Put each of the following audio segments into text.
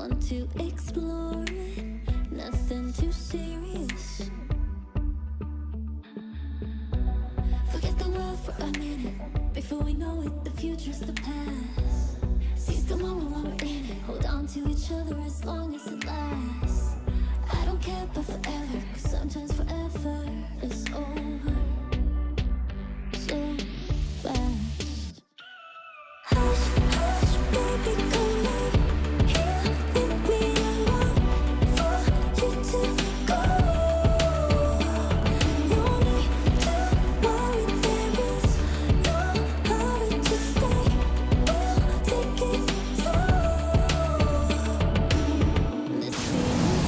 want to explore it, nothing too serious. Forget the world for a minute, before we know it, the future's the past. Seize the moment while we're in it, hold on to each other as long as it lasts. I don't care about forever, 'cause sometimes forever is over so fast. Hush, hush, baby, come on, here with me, I want for you to go. No need to worry, there is no hurry to stay, we'll take it slow. This feeling.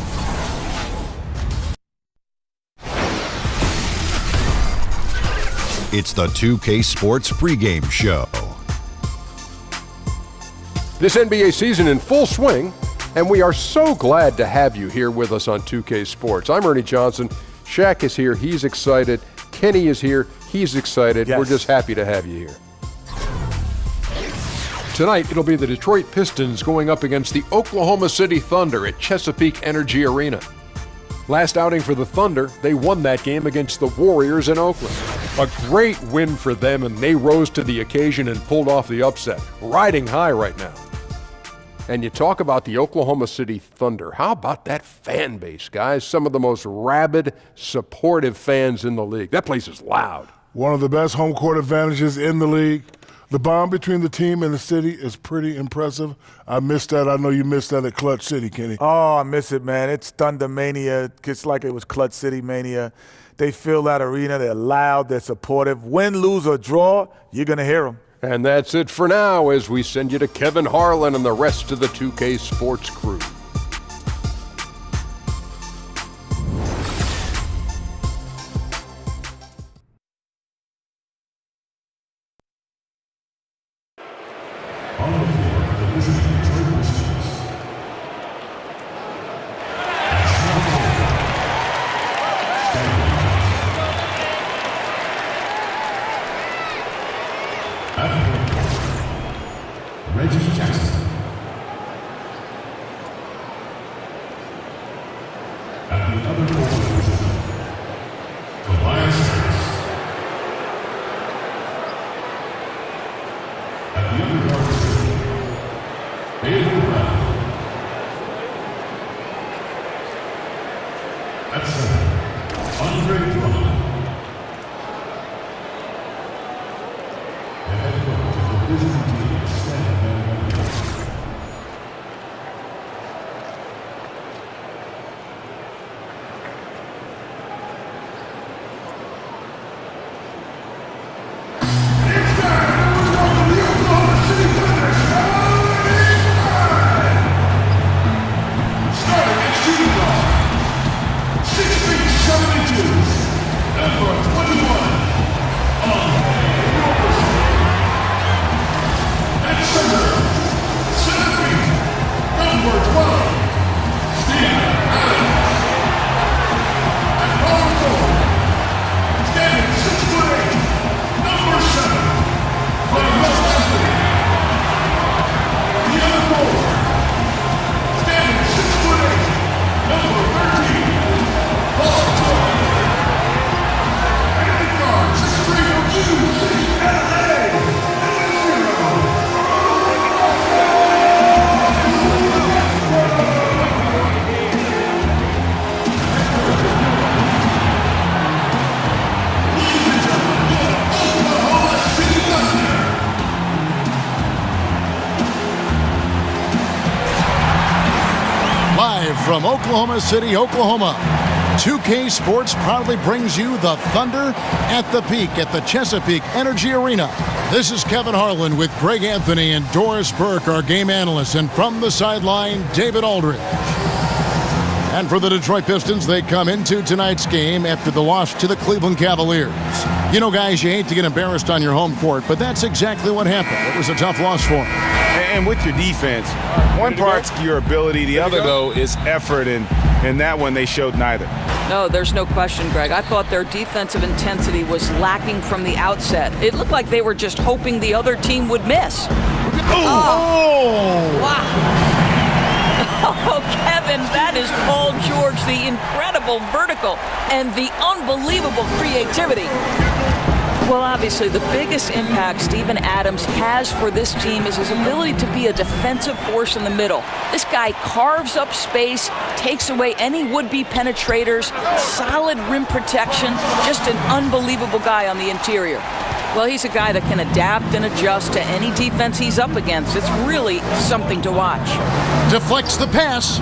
It's the 2K Sports pregame show. This NBA season in full swing, and we are so glad to have you here with us on 2K Sports. I'm Ernie Johnson. Shaq is here. He's excited. Kenny is here. He's excited. Yes. We're just happy to have you here. Tonight, it'll be the Detroit Pistons going up against the Oklahoma City Thunder at Chesapeake Energy Arena. Last outing for the Thunder, they won that game against the Warriors in Oakland. A great win for them, and they rose to the occasion and pulled off the upset. Riding high right now. And you talk about the Oklahoma City Thunder. How about that fan base, guys? Some of the most rabid, supportive fans in the league. That place is loud. One of the best home court advantages in the league. The bond between the team and the city is pretty impressive. I missed that. I know you missed that at Clutch City, Kenny. Oh, I miss it, man. It's Thunder Mania. It's like it was Clutch City Mania. They fill that arena. They're loud. They're supportive. Win, lose, or draw, you're going to hear them. And that's it for now as we send you to Kevin Harlan and the rest of the 2K Sports crew. On the floor, the Detroit Pistons. Reggie Jackson. At the other forward position, Tobias Harris. At the other guard position, Baylor Brown. At center, Andre Drummond. The head coach of the visiting team is Stan Van Gundy. From Oklahoma City, Oklahoma, 2K Sports proudly brings you the Thunder at the Peak at the Chesapeake Energy Arena. This is Kevin Harlan with Greg Anthony and Doris Burke, our game analyst, and from the sideline, David Aldridge. And for the Detroit Pistons, they come into tonight's game after the loss to the Cleveland Cavaliers. You know, guys, you hate to get embarrassed on your home court, but that's exactly what happened. It was a tough loss for them. And with your defense, one part's your ability, the other, though, is effort, and that one they showed neither. No, there's no question, Greg. I thought their defensive intensity was lacking from the outset. It looked like they were just hoping the other team would miss. Oh! Wow. Oh, Kevin, that is Paul George, the incredible vertical and the unbelievable creativity. Well, obviously, the biggest impact Steven Adams has for this team is his ability to be a defensive force in the middle. This guy carves up space, takes away any would-be penetrators, solid rim protection, just an unbelievable guy on the interior. Well, he's a guy that can adapt and adjust to any defense he's up against. It's really something to watch. Deflects the pass.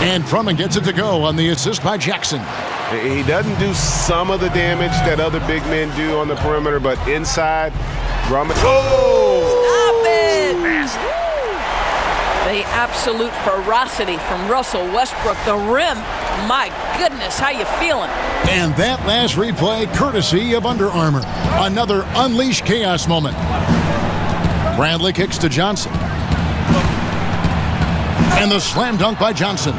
And Drummond gets it to go on the assist by Jackson. He doesn't do some of the damage that other big men do on the perimeter, but inside, Drummond. Stop it! The absolute ferocity from Russell Westbrook. The rim. My goodness, how you feeling? And that last replay, courtesy of Under Armour. Another Unleash Chaos moment. Bradley kicks to Johnson. And the slam dunk by Johnson.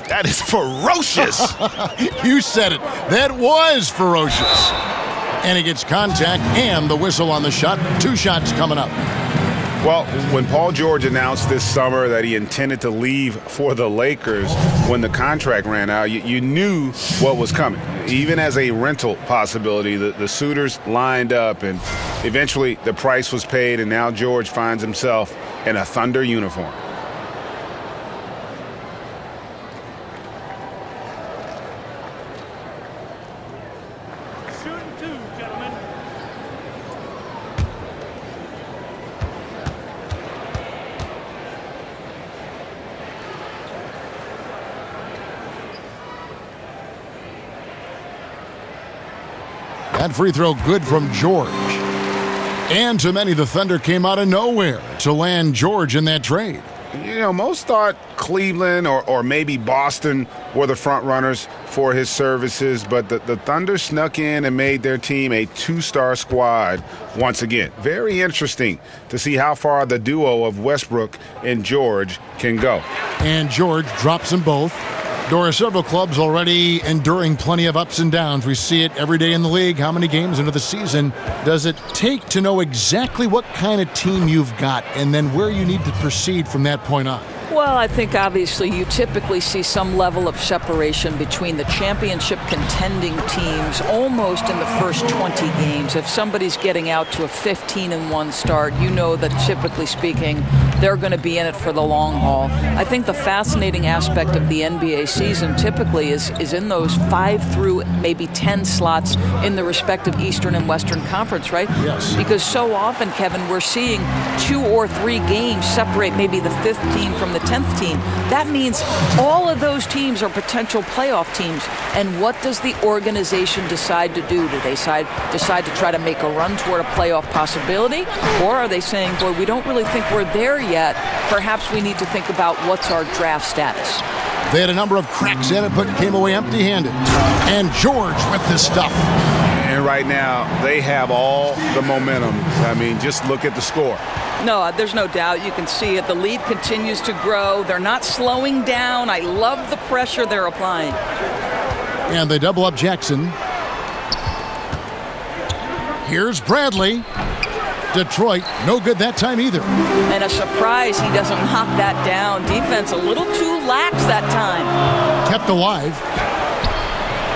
That is ferocious. You said it. That was ferocious. And he gets contact and the whistle on the shot. 2 shots coming up. Well, when Paul George announced this summer that he intended to leave for the Lakers when the contract ran out, you knew what was coming. Even as a rental possibility, the suitors lined up, and eventually the price was paid, and now George finds himself in a Thunder uniform. That free throw good from George. And to many, the Thunder came out of nowhere to land George in that trade. You know, most thought Cleveland or maybe Boston were the front runners for his services, but the Thunder snuck in and made their team a 2-star squad once again. Very interesting to see how far the duo of Westbrook and George can go. And George drops them both. There are several clubs already enduring plenty of ups and downs. We see it every day in the league. How many games into the season does it take to know exactly what kind of team you've got and then where you need to proceed from that point on? Well, I think obviously you typically see some level of separation between the championship contending teams almost in the first 20 games. If somebody's getting out to a 15-1 start, you know that typically speaking, they're going to be in it for the long haul. I think the fascinating aspect of the NBA season typically is in those 5 through maybe 10 slots in the respective Eastern and Western Conference, right? Yes. Because so often, Kevin, we're seeing 2 or 3 games separate maybe the 5th team from the 10th team. That means all of those teams are potential playoff teams. And what does the organization decide to do? Do they decide to try to make a run toward a playoff possibility? Or are they saying, boy, we don't really think we're there yet. Perhaps we need to think about what's our draft status. They had a number of cracks at it, but came away empty-handed. And George with this stuff. And right now, they have all the momentum. I mean, just look at the score. No, there's no doubt. You can see it. The lead continues to grow. They're not slowing down. I love the pressure they're applying. And they double up Jackson. Here's Bradley. Detroit, no good that time either. And a surprise, he doesn't knock that down. Defense a little too lax that time. Kept alive.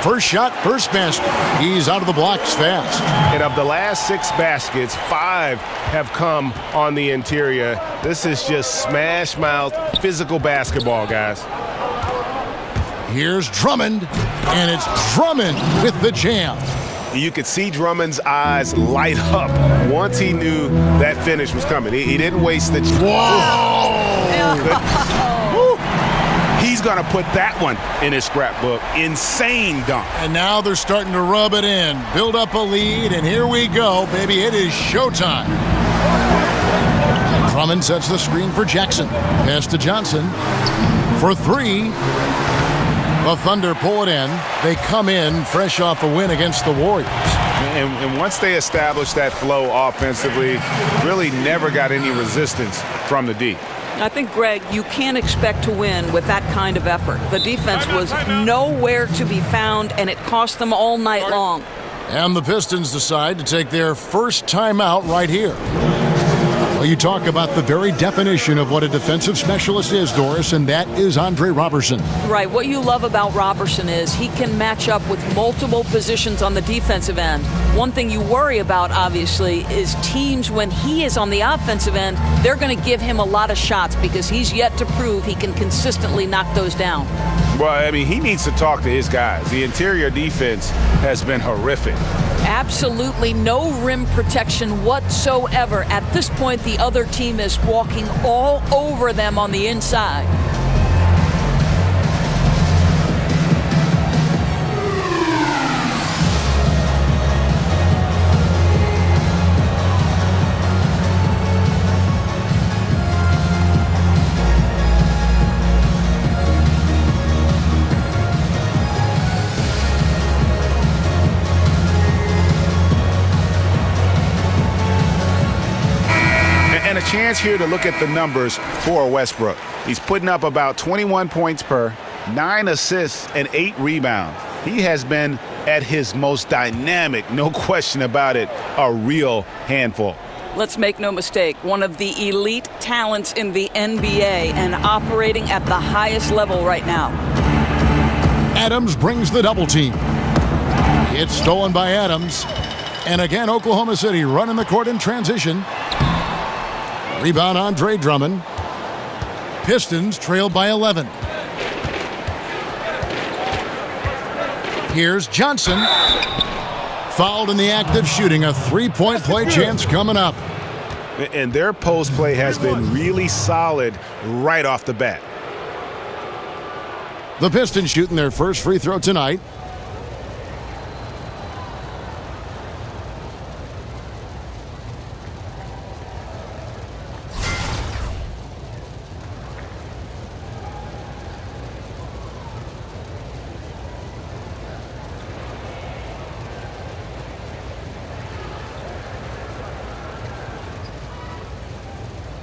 First shot, first basket. He's out of the blocks fast. And of the last 6 baskets, 5 have come on the interior. This is just smash mouth physical basketball, guys. Here's Drummond, and it's Drummond with the jam. You could see Drummond's eyes light up once he knew that finish was coming. He didn't waste the He's going to put that one in his scrapbook. Insane dunk. And now they're starting to rub it in, build up a lead, and here we go, baby. It is showtime. Drummond sets the screen for Jackson. Pass to Johnson for 3. The Thunder pull it in. They come in fresh off a win against the Warriors. And once they established that flow offensively, really never got any resistance from the D. I think, Greg, you can't expect to win with that kind of effort. The defense was nowhere to be found, and it cost them all night long. And the Pistons decide to take their first timeout right here. Well, you talk about the very definition of what a defensive specialist is, Doris, and that is Andre Robertson. Right. What you love about Robertson is he can match up with multiple positions on the defensive end. One thing you worry about, obviously, is teams when he is on the offensive end, they're going to give him a lot of shots because he's yet to prove he can consistently knock those down. Well, I mean, he needs to talk to his guys. The interior defense has been horrific. Absolutely no rim protection whatsoever. At this point, the other team is walking all over them on the inside. And a chance here to look at the numbers for Westbrook. He's putting up about 21 points per, 9 assists, and 8 rebounds. He has been at his most dynamic, no question about it, a real handful. Let's make no mistake, one of the elite talents in the NBA and operating at the highest level right now. Adams brings the double team. It's stolen by Adams. And again, Oklahoma City running the court in transition. Rebound, Andre Drummond. Pistons trail by 11. Here's Johnson. Fouled in the act of shooting. A three-point play chance coming up. And their post play has been really solid right off the bat. The Pistons shooting their first free throw tonight.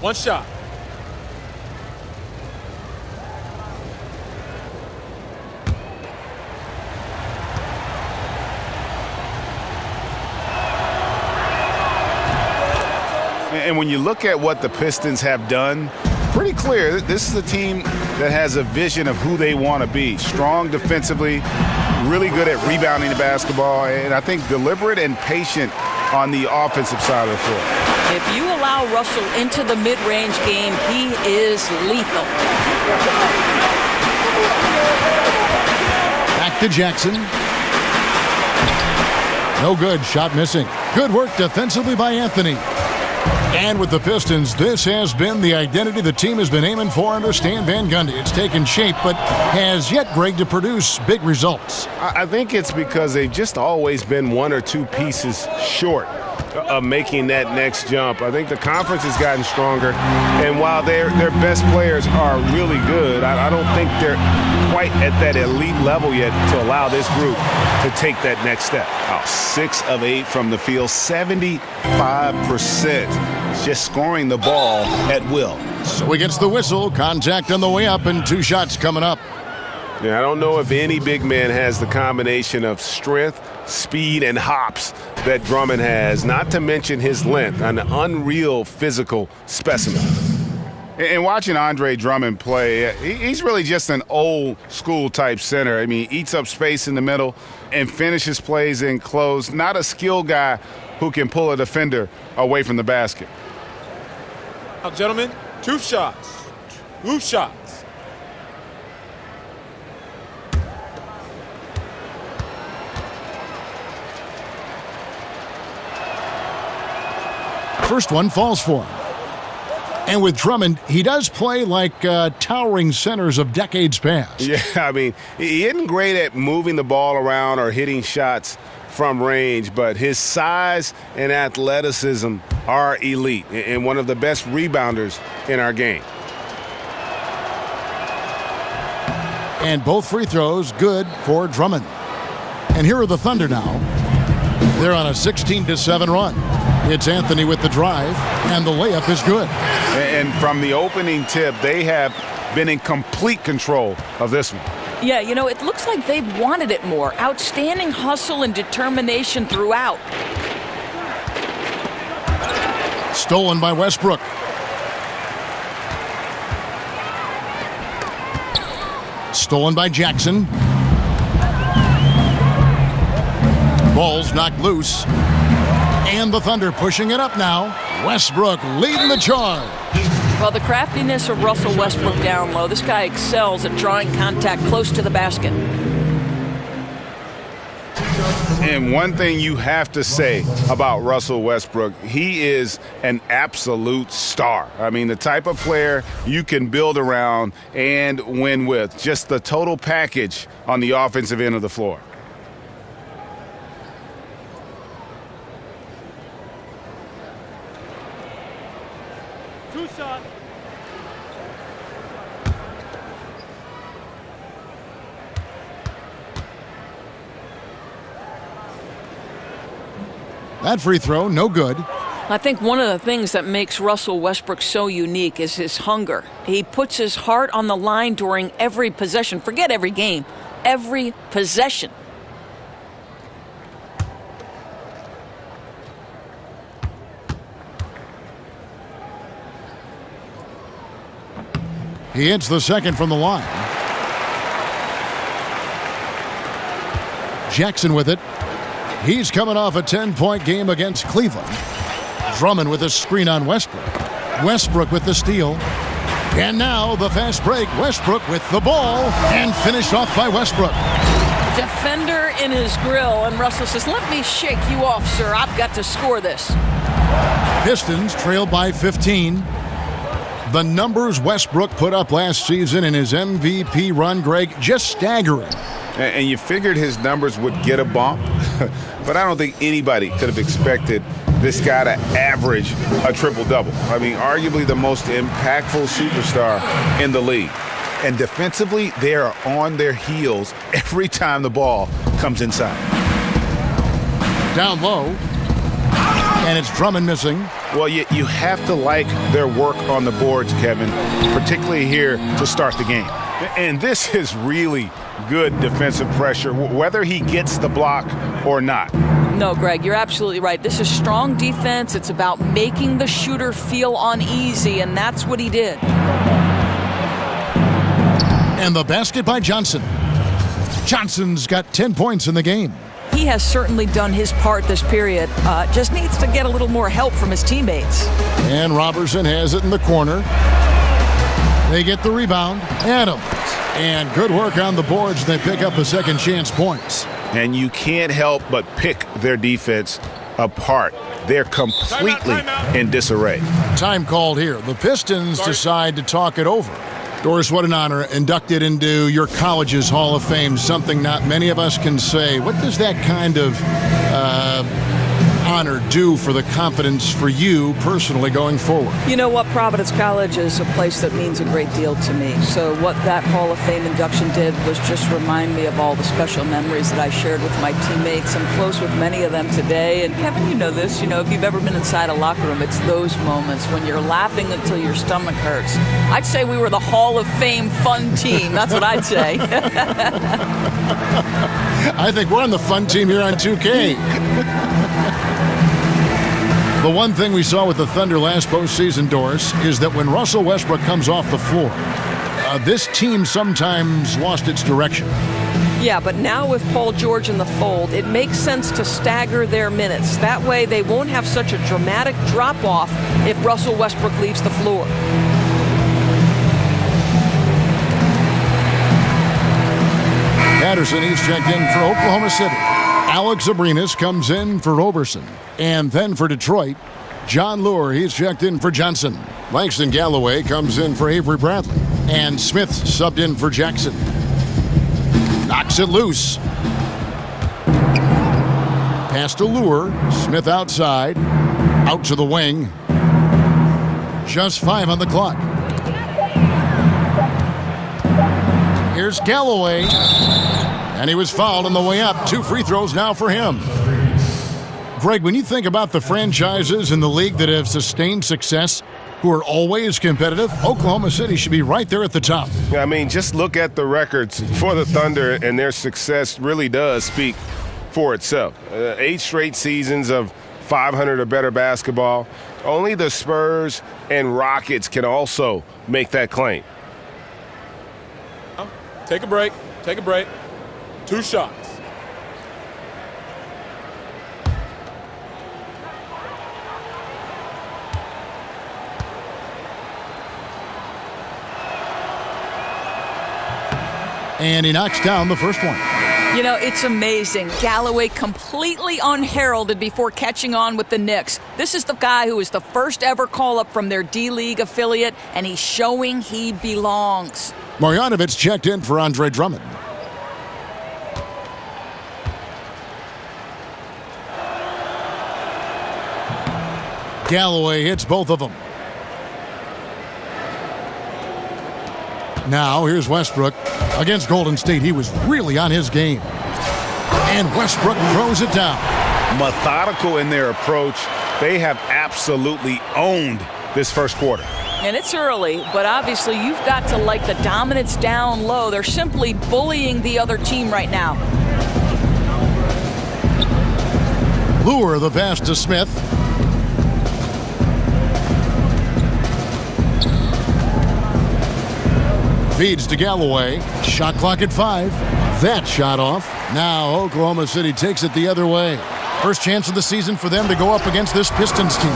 One shot. And when you look at what the Pistons have done, pretty clear this is a team that has a vision of who they want to be. Strong defensively, really good at rebounding the basketball, and I think deliberate and patient on the offensive side of the floor. If you allow Russell into the mid-range game, he is lethal. Back to Jackson. No good. Shot missing. Good work defensively by Anthony. And with the Pistons, this has been the identity the team has been aiming for under Stan Van Gundy. It's taken shape, but has yet, Greg, to produce big results. I think it's because they've just always been one or two pieces short of making that next jump. I think the conference has gotten stronger, and while their best players are really good, I don't think they're quite at that elite level yet to allow this group to take that next step. 6 of 8 from the field, 75%. Just scoring the ball at will. So he gets the whistle, contact on the way up, and 2 shots coming up. Yeah, I don't know if any big man has the combination of strength, speed, and hops that Drummond has, not to mention his length, an unreal physical specimen. And watching Andre Drummond play, he's really just an old school type center. I mean, he eats up space in the middle and finishes plays in close. Not a skill guy who can pull a defender away from the basket. Now, gentlemen, 2 shots. 2 shots. First one falls for him. And with Drummond, he does play like towering centers of decades past. Yeah, I mean, he isn't great at moving the ball around or hitting shots from range, but his size and athleticism are elite and one of the best rebounders in our game. And both free throws good for Drummond. And here are the Thunder now. They're on a 16-7 run. It's Anthony with the drive, and the layup is good. And from the opening tip, they have been in complete control of this one. Yeah, you know, it looks like they've wanted it more. Outstanding hustle and determination throughout. Stolen by Westbrook. Stolen by Jackson. Ball's knocked loose. And the Thunder pushing it up now. Westbrook leading the charge. Well, the craftiness of Russell Westbrook down low. This guy excels at drawing contact close to the basket. And one thing you have to say about Russell Westbrook, he is an absolute star. I mean, the type of player you can build around and win with. Just the total package on the offensive end of the floor. That free throw, no good. I think one of the things that makes Russell Westbrook so unique is his hunger. He puts his heart on the line during every possession. Forget every game, every possession. He hits the second from the line. Jackson with it. He's coming off a 10-point game against Cleveland. Drummond with a screen on Westbrook. Westbrook with the steal. And now the fast break. Westbrook with the ball and finished off by Westbrook. Defender in his grill, and Russell says, "Let me shake you off, sir. I've got to score this." Pistons trail by 15. The numbers Westbrook put up last season in his MVP run, Greg, just staggering. And you figured his numbers would get a bump, but I don't think anybody could have expected this guy to average a triple-double. I mean, arguably the most impactful superstar in the league. And defensively, they are on their heels every time the ball comes inside. Down low, and it's Drummond missing. Well, you have to like their work on the boards, Kevin, particularly here to start the game. And this is really good defensive pressure, whether he gets the block or not. No, Greg, you're absolutely right. This is strong defense. It's about making the shooter feel uneasy, and that's what he did. And the basket by Johnson. Johnson's got 10 points in the game. He has certainly done his part this period. Just needs to get a little more help from his teammates. And Robertson has it in the corner. They get the rebound. Adams. And good work on the boards. They pick up a second chance points. And you can't help but pick their defense apart. They're completely in disarray. Time called here. The Pistons decide to talk it over. Doris, what an honor. Inducted into your college's Hall of Fame, something not many of us can say. What does that kind of honor do for the confidence for you personally going forward? You know what? Providence College is a place that means a great deal to me. So what that Hall of Fame induction did was just remind me of all the special memories that I shared with my teammates. I'm close with many of them today. And Kevin, you know this. You know, if you've ever been inside a locker room, it's those moments when you're laughing until your stomach hurts. I'd say we were the Hall of Fame fun team. That's what I'd say. I think we're on the fun team here on 2K. The one thing we saw with the Thunder last postseason, Doris, is that when Russell Westbrook comes off the floor, this team sometimes lost its direction. Yeah, but now with Paul George in the fold, it makes sense to stagger their minutes. That way they won't have such a dramatic drop-off if Russell Westbrook leaves the floor. Patterson, he's checked in for Oklahoma City. Alex Abrinas comes in for Roberson. And then for Detroit, John Lure, he's checked in for Johnson. Langston Galloway comes in for Avery Bradley. And Smith subbed in for Jackson. Knocks it loose. Pass to Lure. Smith outside. Out to the wing. Just 5 on the clock. Here's Galloway. And he was fouled on the way up. 2 free throws now for him. Greg, when you think about the franchises in the league that have sustained success, who are always competitive, Oklahoma City should be right there at the top. I mean, just look at the records for the Thunder, and their success really does speak for itself. 8 straight seasons of 500 or better basketball. Only the Spurs and Rockets can also make that claim. Take a break. Take a break. 2 shots. And he knocks down the first one. You know, it's amazing. Galloway completely unheralded before catching on with the Knicks. This is the guy who was the first ever call-up from their D-League affiliate, and he's showing he belongs. Marjanovic checked in for Andre Drummond. Galloway hits both of them. Now here's Westbrook. Against Golden State, he was really on his game. And Westbrook throws it down. Methodical in their approach. They have absolutely owned this first quarter. And it's early, but obviously you've got to like the dominance down low. They're simply bullying the other team right now. Lure the pass to Smith. Feeds to Galloway. Shot clock at 5. That shot off. Now Oklahoma City takes it the other way. First chance of the season for them to go up against this Pistons team.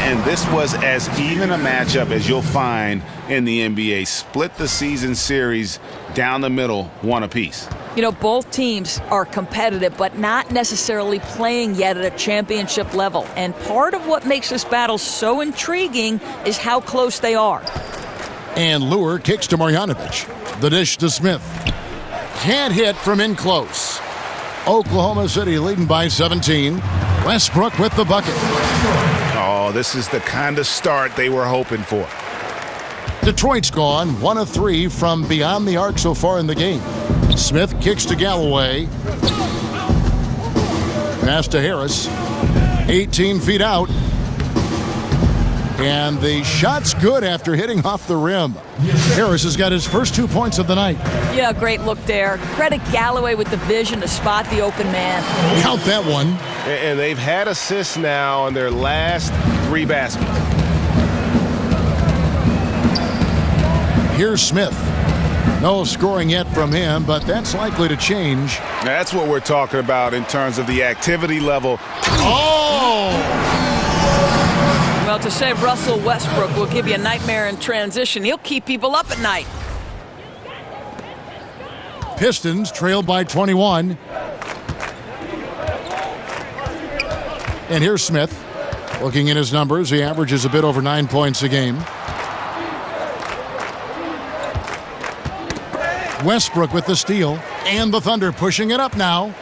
And this was as even a matchup as you'll find in the NBA. Split the season series down the middle, one apiece. You know, both teams are competitive, but not necessarily playing yet at a championship level. And part of what makes this battle so intriguing is how close they are. And Lure kicks to Marjanovic. The dish to Smith. Can't hit from in close. Oklahoma City leading by 17. Westbrook with the bucket. Oh, this is the kind of start they were hoping for. Detroit's gone 1 of 3 from beyond the arc so far in the game. Smith kicks to Galloway. Pass to Harris. 18 feet out. And the shot's good after hitting off the rim. Harris has got his first 2 points of the night. Yeah, great look there. Credit Galloway with the vision to spot the open man. Count that one. And they've had assists now on their last 3 baskets. Here's Smith. No scoring yet from him, but that's likely to change. That's what we're talking about in terms of the activity level. Oh! Well, to say Russell Westbrook will give you a nightmare in transition, he'll keep people up at night. Pistons trailed by 21. And here's Smith. Looking at his numbers, he averages a bit over 9 points a game. Westbrook with the steal. And the Thunder pushing it up now.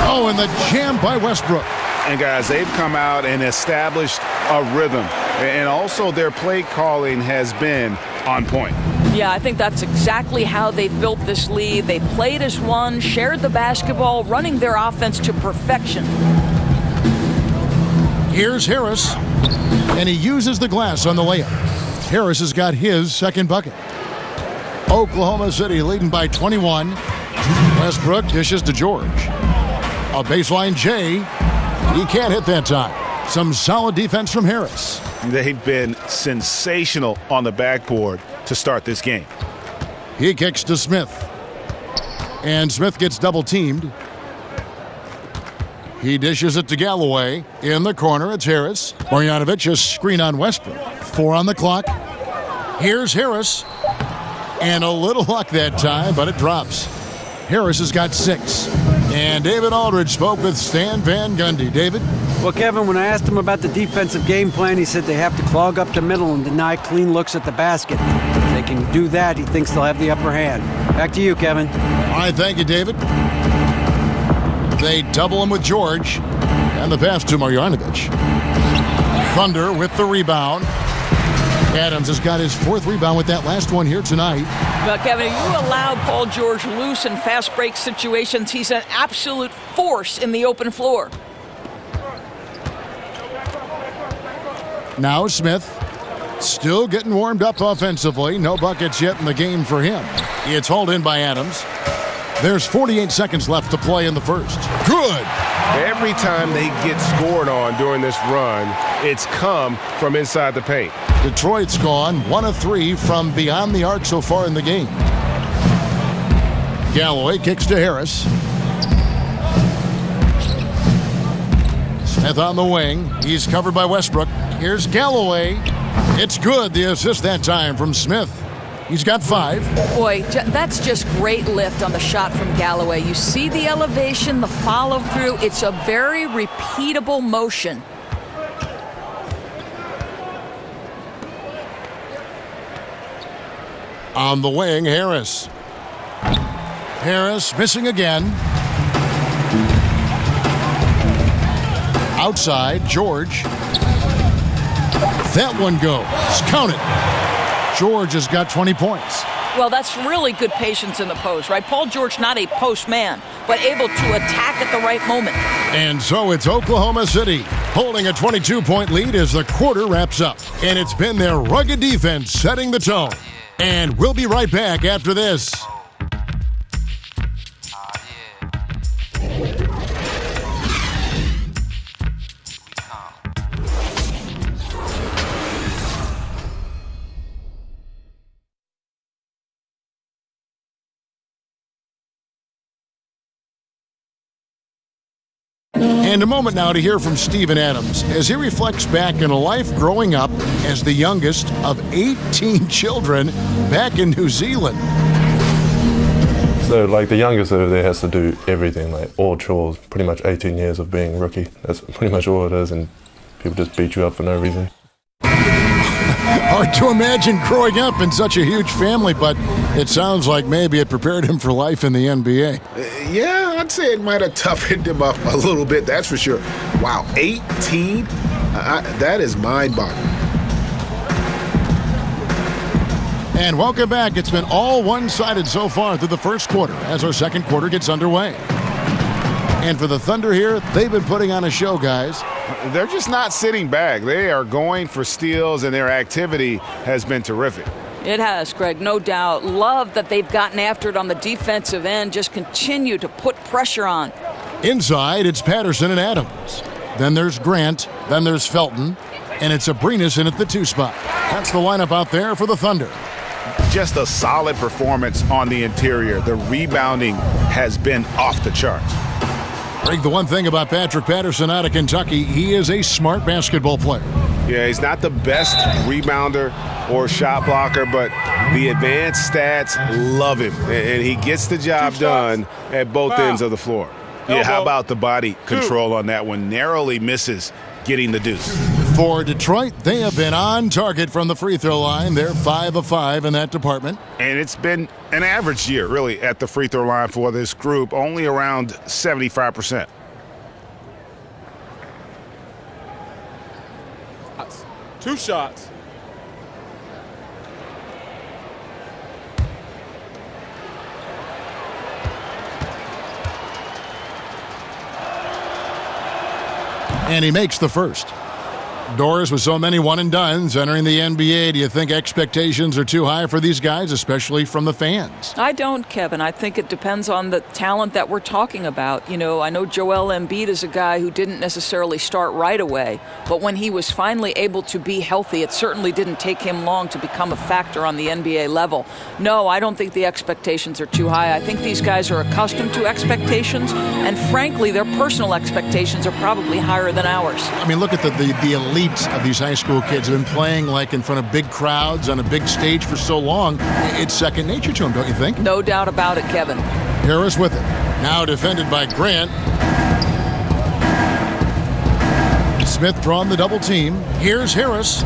Oh, and the jam by Westbrook. And guys, they've come out and established a rhythm. And also their play calling has been on point. Yeah, I think that's exactly how they built this lead. They played as one, shared the basketball, running their offense to perfection. Here's Harris, and he uses the glass on the layup. Harris has got his second bucket. Oklahoma City leading by 21. Westbrook dishes to George. A baseline J. He can't hit that time. Some solid defense from Harris. They've been sensational on the backboard to start this game. He kicks to Smith. And Smith gets double teamed. He dishes it to Galloway. In the corner, it's Harris. Marjanovic, a screen on Westbrook. 4 on the clock. Here's Harris. And a little luck that time, but it drops. Harris has got 6. And David Aldridge spoke with Stan Van Gundy. David? Well, Kevin, when I asked him about the defensive game plan, he said they have to clog up the middle and deny clean looks at the basket. If they can do that, he thinks they'll have the upper hand. Back to you, Kevin. All right, thank you, David. They double him with George. And the pass to Marjanovic. Thunder with the rebound. Adams has got his 4th rebound with that last one here tonight. Well, Kevin, if you allow Paul George loose in fast break situations, he's an absolute force in the open floor. Now Smith, still getting warmed up offensively. No buckets yet in the game for him. It's hauled in by Adams. There's 48 seconds left to play in the first. Good. Every time they get scored on during this run, it's come from inside the paint. Detroit's gone 1 of 3 from beyond the arc so far in the game. Galloway kicks to Harris. Smith on the wing. He's covered by Westbrook. Here's Galloway. It's good. The assist that time from Smith. He's got 5. Boy, that's just great lift on the shot from Galloway. You see the elevation, the follow through. It's a very repeatable motion. On the wing, Harris. Harris missing again. Outside, George. That one goes. Count it. George has got 20 points. Well, that's really good patience in the post, right? Paul George, not a post man, but able to attack at the right moment. And so it's Oklahoma City holding a 22-point lead as the quarter wraps up. And it's been their rugged defense setting the tone. And we'll be right back after this. And a moment now to hear from Steven Adams as he reflects back on a life growing up as the youngest of 18 children back in New Zealand. So, like, the youngest over there has to do everything, like all chores, pretty much 18 years of being rookie. That's pretty much all it is, and people just beat you up for no reason. Hard to imagine growing up in such a huge family, but it sounds like maybe it prepared him for life in the NBA. Yeah, I'd say it might have toughened him up a little bit, that's for sure. Wow, 18? That is mind-boggling. And welcome back. It's been all one-sided so far through the first quarter as our second quarter gets underway. And for the Thunder here, they've been putting on a show, guys. They're just not sitting back. They are going for steals, and their activity has been terrific. It has, Greg, no doubt. Love that they've gotten after it on the defensive end. Just continue to put pressure on. Inside, it's Patterson and Adams. Then there's Grant. Then there's Felton. And it's Abrinas in at the 2 spot. That's the lineup out there for the Thunder. Just a solid performance on the interior. The rebounding has been off the charts. Greg, the one thing about Patrick Patterson out of Kentucky, he is a smart basketball player. Yeah, he's not the best rebounder or shot blocker, but the advanced stats love him, and he gets the job done at both ends of the floor. Yeah, how about the body control on that one? Narrowly misses getting the deuce. For Detroit, they have been on target from the free throw line. They're 5 of 5 in that department. And it's been an average year, really, at the free throw line for this group, only around 75%. Two shots. And he makes the first. Doris, with so many one-and-dones entering the NBA, do you think expectations are too high for these guys, especially from the fans? I don't, Kevin. I think it depends on the talent that we're talking about. You know, I know Joel Embiid is a guy who didn't necessarily start right away, but when he was finally able to be healthy, it certainly didn't take him long to become a factor on the NBA level. No, I don't think the expectations are too high. I think these guys are accustomed to expectations, and frankly, their personal expectations are probably higher than ours. I mean, look at the elite of these high school kids have been playing like in front of big crowds on a big stage for so long. It's second nature to them, don't you think? No doubt about it, Kevin. Harris with it. Now defended by Grant. Smith drawn the double team. Here's Harris.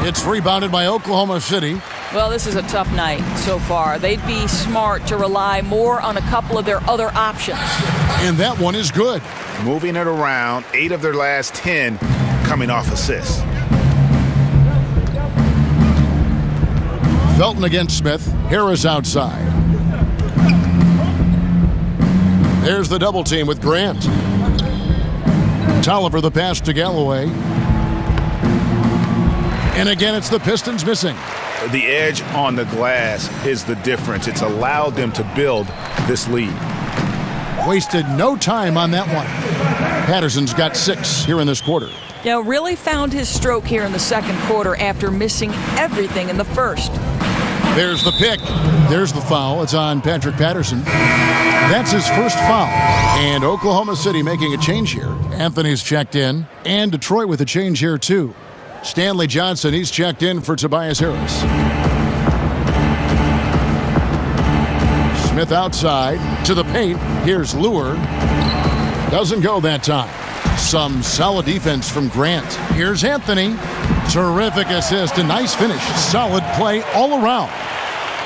It's rebounded by Oklahoma City. Well, this is a tough night so far. They'd be smart to rely more on a couple of their other options. And that one is good. Moving it around, 8 of their last 10 coming off assists. Felton against Smith. Harris outside. There's the double team with Grant. Tolliver the pass to Galloway. And again, it's the Pistons missing. The edge on the glass is the difference. It's allowed them to build this lead. Wasted no time on that one. Patterson's got 6 here in this quarter. Really found his stroke here in the second quarter after missing everything in the first. There's the pick. There's the foul. It's on Patrick Patterson. That's his first foul. And Oklahoma City making a change here. Anthony's checked in. And Detroit with a change here, too. Stanley Johnson, he's checked in for Tobias Harris. Smith outside to the paint. Here's Lure. Doesn't go that time. Some solid defense from Grant. Here's Anthony. Terrific assist, a nice finish. Solid play all around.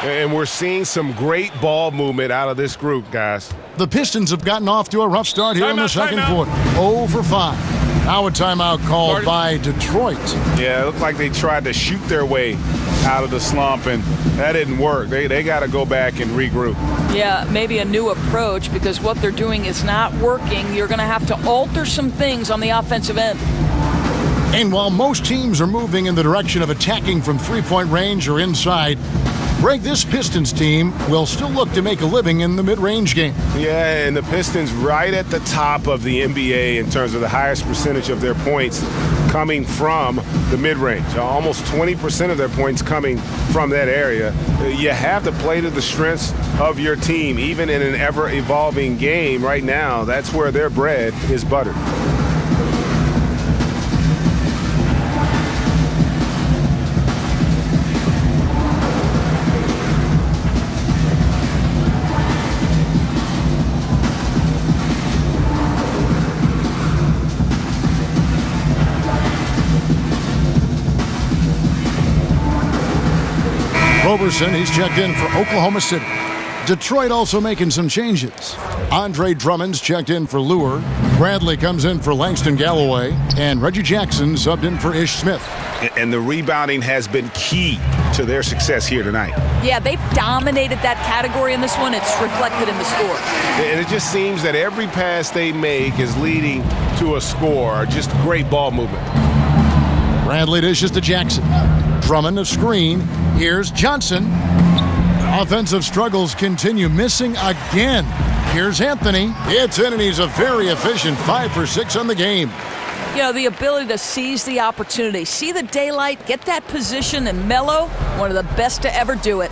And we're seeing some great ball movement out of this group, guys. The Pistons have gotten off to a rough start here in the second quarter. 0 for 5. Now a timeout called by Detroit. Yeah, it looked like they tried to shoot their way out of the slump, and that didn't work. They got to go back and regroup. Yeah, maybe a new approach, because what they're doing is not working. You're going to have to alter some things on the offensive end. And while most teams are moving in the direction of attacking from three-point range or inside, Greg, this Pistons team will still look to make a living in the mid-range game. Yeah, and the Pistons right at the top of the NBA in terms of the highest percentage of their points coming from the mid-range. Almost 20% of their points coming from that area. You have to play to the strengths of your team, even in an ever-evolving game. Right now, that's where their bread is buttered. Roberson, he's checked in for Oklahoma City. Detroit also making some changes. Andre Drummond's checked in for Lure. Bradley comes in for Langston Galloway. And Reggie Jackson subbed in for Ish Smith. And the rebounding has been key to their success here tonight. Yeah, they've dominated that category in this one. It's reflected in the score. And it just seems that every pass they make is leading to a score. Just great ball movement. Bradley dishes to Jackson. Drummond a screen. Here's Johnson. Offensive struggles continue, missing again. Here's Anthony. It's in, and he's a very efficient 5 for 6 on the game. You know, the ability to seize the opportunity, see the daylight, get that position, and mellow, one of the best to ever do it.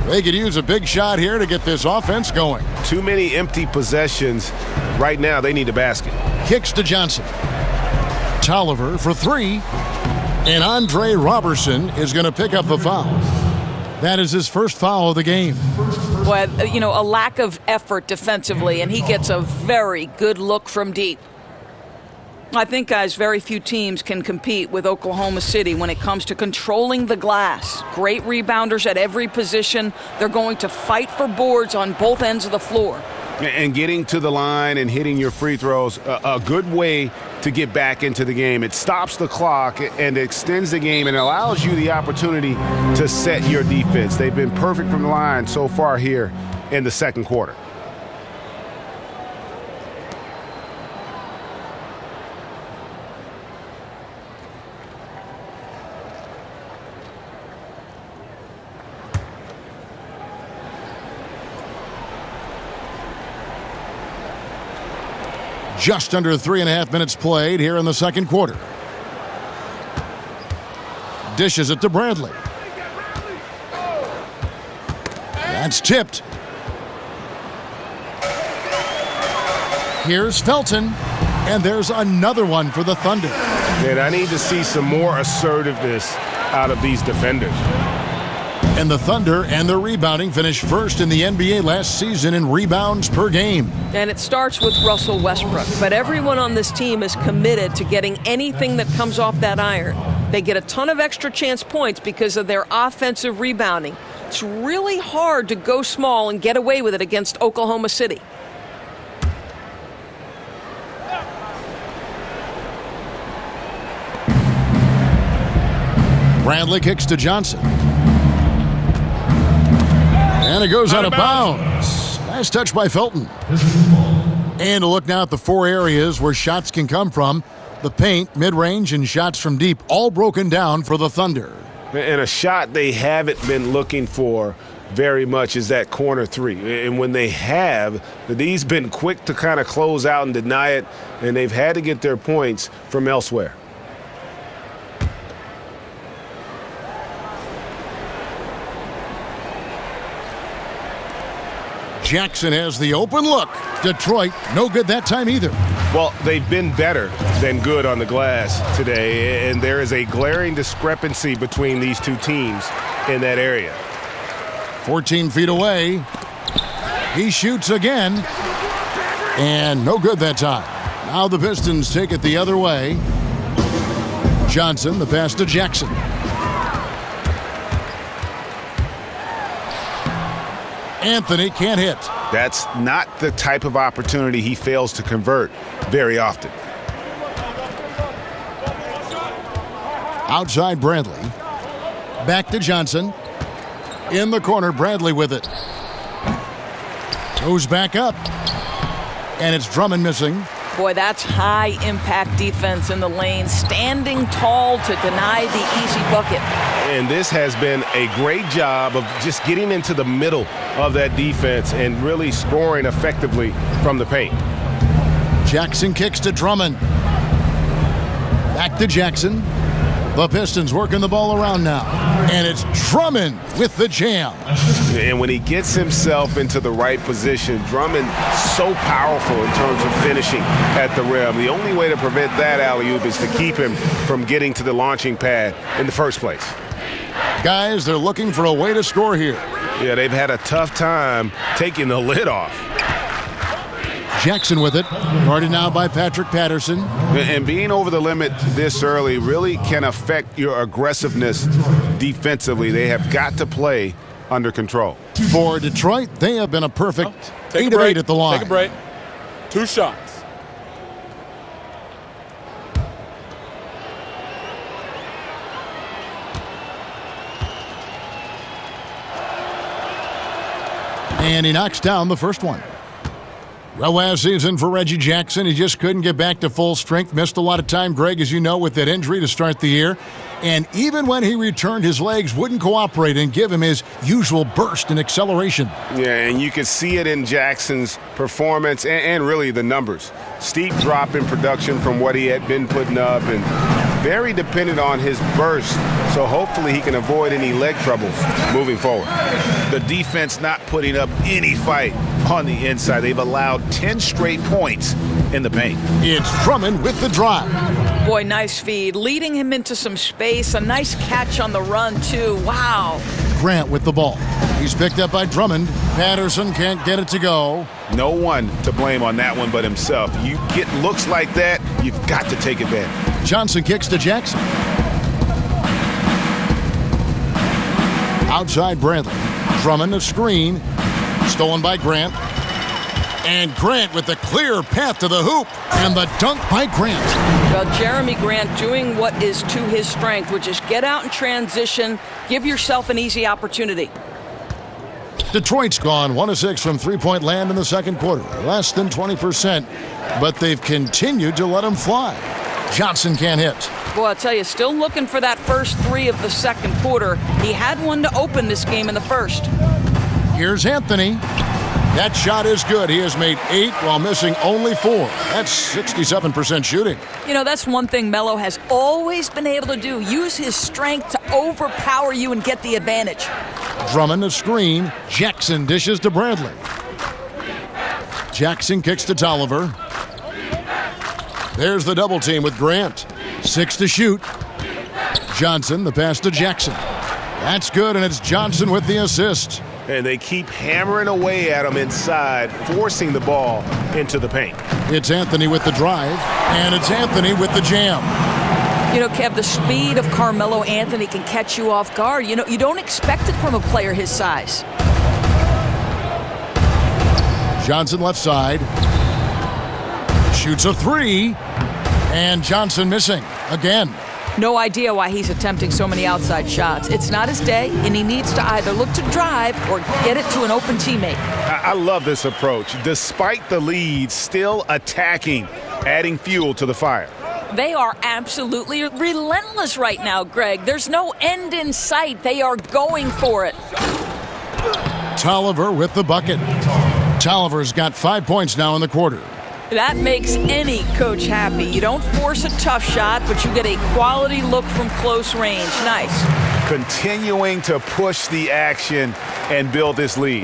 They could use a big shot here to get this offense going. Too many empty possessions. Right now, they need a basket. Kicks to Johnson. Tolliver for 3. And Andre Roberson is going to pick up the foul. That is his first foul of the game. Boy, you know, a lack of effort defensively, and he gets a very good look from deep. I think, guys, very few teams can compete with Oklahoma City when it comes to controlling the glass. Great rebounders at every position. They're going to fight for boards on both ends of the floor. And getting to the line and hitting your free throws, a good way to get back into the game. It stops the clock and extends the game and allows you the opportunity to set your defense. They've been perfect from the line so far here in the second quarter. Just under 3.5 minutes played here in the second quarter. Dishes it to Bradley. That's tipped. Here's Felton. And there's another one for the Thunder. And I need to see some more assertiveness out of these defenders. And the Thunder and their rebounding finished first in the NBA last season in rebounds per game. And it starts with Russell Westbrook. But everyone on this team is committed to getting anything that comes off that iron. They get a ton of extra chance points because of their offensive rebounding. It's really hard to go small and get away with it against Oklahoma City. Bradley kicks to Johnson. And it goes out of bounds. Nice touch by Felton. And a look now at the 4 areas where shots can come from. The paint, mid-range, and shots from deep, all broken down for the Thunder. And a shot they haven't been looking for very much is that corner three. And when they have, the D's been quick to kind of close out and deny it, and they've had to get their points from elsewhere. Jackson has the open look. Detroit, no good that time either. Well, they've been better than good on the glass today, and there is a glaring discrepancy between these two teams in that area. 14 feet away. He shoots again. And no good that time. Now the Pistons take it the other way. Johnson, the pass to Jackson. Anthony can't hit. That's not the type of opportunity he fails to convert very often. Outside Bradley. Back to Johnson. In the corner, Bradley with it. Goes back up. And it's Drummond missing. Boy, that's high-impact defense in the lane, standing tall to deny the easy bucket. And this has been a great job of just getting into the middle of that defense and really scoring effectively from the paint. Jackson kicks to Drummond. Back to Jackson. The Pistons working the ball around now. And it's Drummond with the jam. And when he gets himself into the right position, Drummond so powerful in terms of finishing at the rim. The only way to prevent that alley-oop is to keep him from getting to the launching pad in the first place. Guys, they're looking for a way to score here. Yeah, they've had a tough time taking the lid off. Jackson with it, guarded now by Patrick Patterson. And being over the limit this early really can affect your aggressiveness defensively. They have got to play under control. For Detroit, they have been a perfect 8 of 8 at the line. Take a break. 2 shots. And he knocks down the first one. Well, last season for Reggie Jackson, he just couldn't get back to full strength. Missed a lot of time, Greg, as you know, with that injury to start the year. And even when he returned, his legs wouldn't cooperate and give him his usual burst and acceleration. Yeah, and you could see it in Jackson's performance and really the numbers. Steep drop in production from what he had been putting up, and very dependent on his burst, so hopefully he can avoid any leg troubles moving forward. The defense not putting up any fight on the inside. They've allowed 10 straight points in the paint. It's Drummond with the drive. Boy, nice feed, leading him into some space. A nice catch on the run, too. Wow. Grant with the ball. He's picked up by Drummond. Patterson can't get it to go. No one to blame on that one but himself. You get looks like that, you've got to take advantage. Johnson kicks to Jackson. Outside Bradley. Drummond a screen. Stolen by Grant. And Grant with the clear path to the hoop. And the dunk by Grant. Well, Jeremy Grant doing what is to his strength, which is get out in transition, give yourself an easy opportunity. Detroit's gone 1 of 6 from three-point land in the second quarter. Less than 20%, but they've continued to let him fly. Johnson can't hit. Boy, I'll tell you, still looking for that first 3 of the second quarter. He had one to open this game in the first. Here's Anthony. That shot is good. He has made 8 while missing only 4. That's 67% shooting. You know, that's one thing Melo has always been able to do. Use his strength to overpower you and get the advantage. Drummond a screen. Jackson dishes to Bradley. Jackson kicks to Tolliver. There's the double team with Grant. 6 to shoot. Johnson, the pass to Jackson. That's good, and it's Johnson with the assist. And they keep hammering away at him inside, forcing the ball into the paint. It's Anthony with the drive, and it's Anthony with the jam. You know, Kev, the speed of Carmelo Anthony can catch you off guard. You know, you don't expect it from a player his size. Johnson left side. Shoots a 3. And Johnson missing again. No idea why he's attempting so many outside shots. It's not his day, and he needs to either look to drive or get it to an open teammate. I love this approach. Despite the lead, still attacking, adding fuel to the fire. They are absolutely relentless right now, Greg. There's no end in sight. They are going for it. Tolliver with the bucket. Tolliver's got 5 points now in the quarter. That makes any coach happy. You don't force a tough shot, but you get a quality look from close range. Nice. Continuing to push the action and build this lead.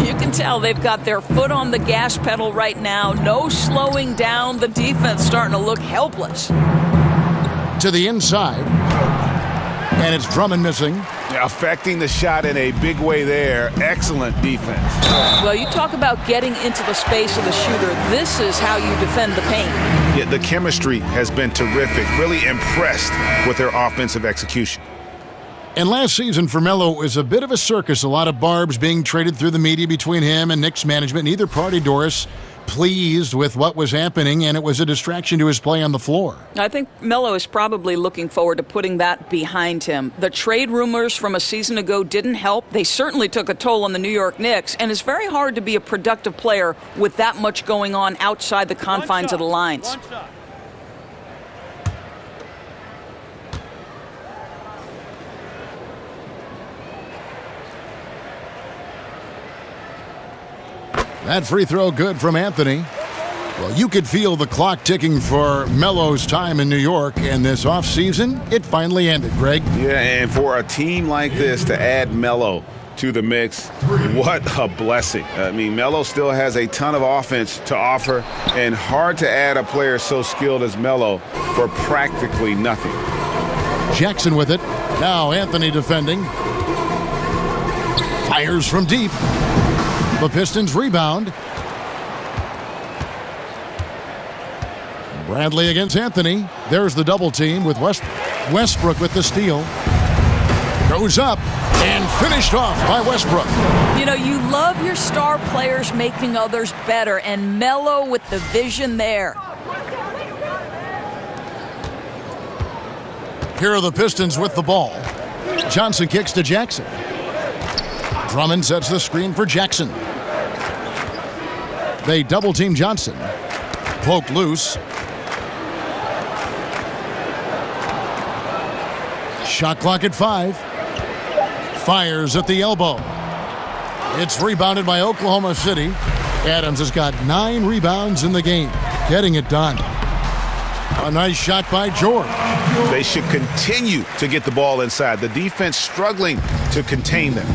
You can tell they've got their foot on the gas pedal right now. No slowing down. The defense starting to look helpless. To the inside. And it's Drummond missing. Affecting the shot in a big way there. Excellent defense. Well, you talk about getting into the space of the shooter. This is how you defend the paint. Yeah, the chemistry has been terrific. Really impressed with their offensive execution. And last season for Melo was a bit of a circus. A lot of barbs being traded through the media between him and Knicks management. Neither party, Doris, pleased with what was happening, and it was a distraction to his play on the floor. I think Melo is probably looking forward to putting that behind him. The trade rumors from a season ago didn't help. They certainly took a toll on the New York Knicks, and it's very hard to be a productive player with that much going on outside the confines of the lines. That free throw good from Anthony. Well, you could feel the clock ticking for Melo's time in New York, and this offseason, it finally ended, Greg. Yeah, and for a team like this to add Melo to the mix, what a blessing. I mean, Melo still has a ton of offense to offer, and hard to add a player so skilled as Melo for practically nothing. Jackson with it. Now Anthony defending. Fires from deep. The Pistons rebound. Bradley against Anthony. There's the double team with Westbrook with the steal. Goes up and finished off by Westbrook. You know, you love your star players making others better, and Melo with the vision there. Here are the Pistons with the ball. Johnson kicks to Jackson. Drummond sets the screen for Jackson. They double-team Johnson. Poke loose. Shot clock at 5. Fires at the elbow. It's rebounded by Oklahoma City. Adams has got 9 rebounds in the game. Getting it done. A nice shot by George. They should continue to get the ball inside. The defense struggling to contain them.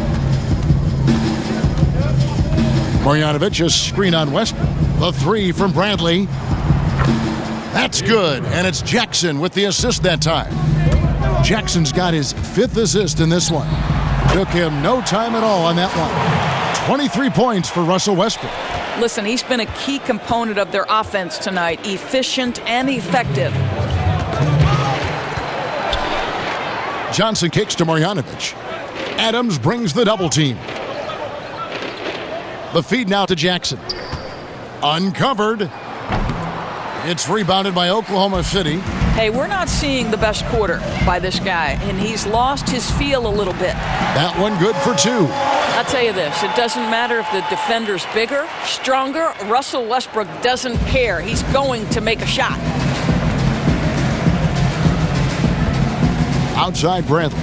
Marjanovic a screen on Westbrook. The 3 from Bradley. That's good, and it's Jackson with the assist that time. Jackson's got his 5th assist in this one. Took him no time at all on that one. 23 points for Russell Westbrook. Listen, he's been a key component of their offense tonight. Efficient and effective. Johnson kicks to Marjanovic. Adams brings the double team. The feed now to Jackson. Uncovered. It's rebounded by Oklahoma City. Hey, we're not seeing the best quarter by this guy, and he's lost his feel a little bit. That one good for 2. I'll tell you this, it doesn't matter if the defender's bigger, stronger, Russell Westbrook doesn't care. He's going to make a shot. Outside Bradley.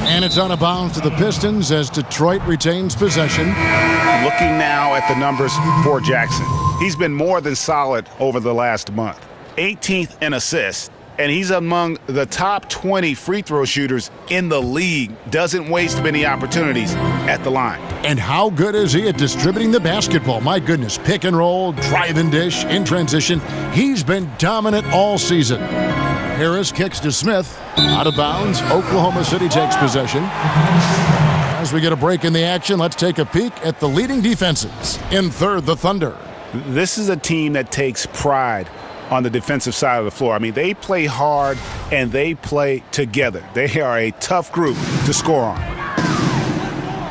And it's out of bounds to the Pistons as Detroit retains possession. Looking now at the numbers for Jackson. He's been more than solid over the last month. 18th in assists, and he's among the top 20 free throw shooters in the league. Doesn't waste many opportunities at the line. And how good is he at distributing the basketball? My goodness, pick and roll, drive and dish, in transition. He's been dominant all season. Harris kicks to Smith. Out of bounds. Oklahoma City takes possession. As we get a break in the action, let's take a peek at the leading defenses. In third, the Thunder. This is a team that takes pride on the defensive side of the floor. I mean, they play hard and they play together. They are a tough group to score on.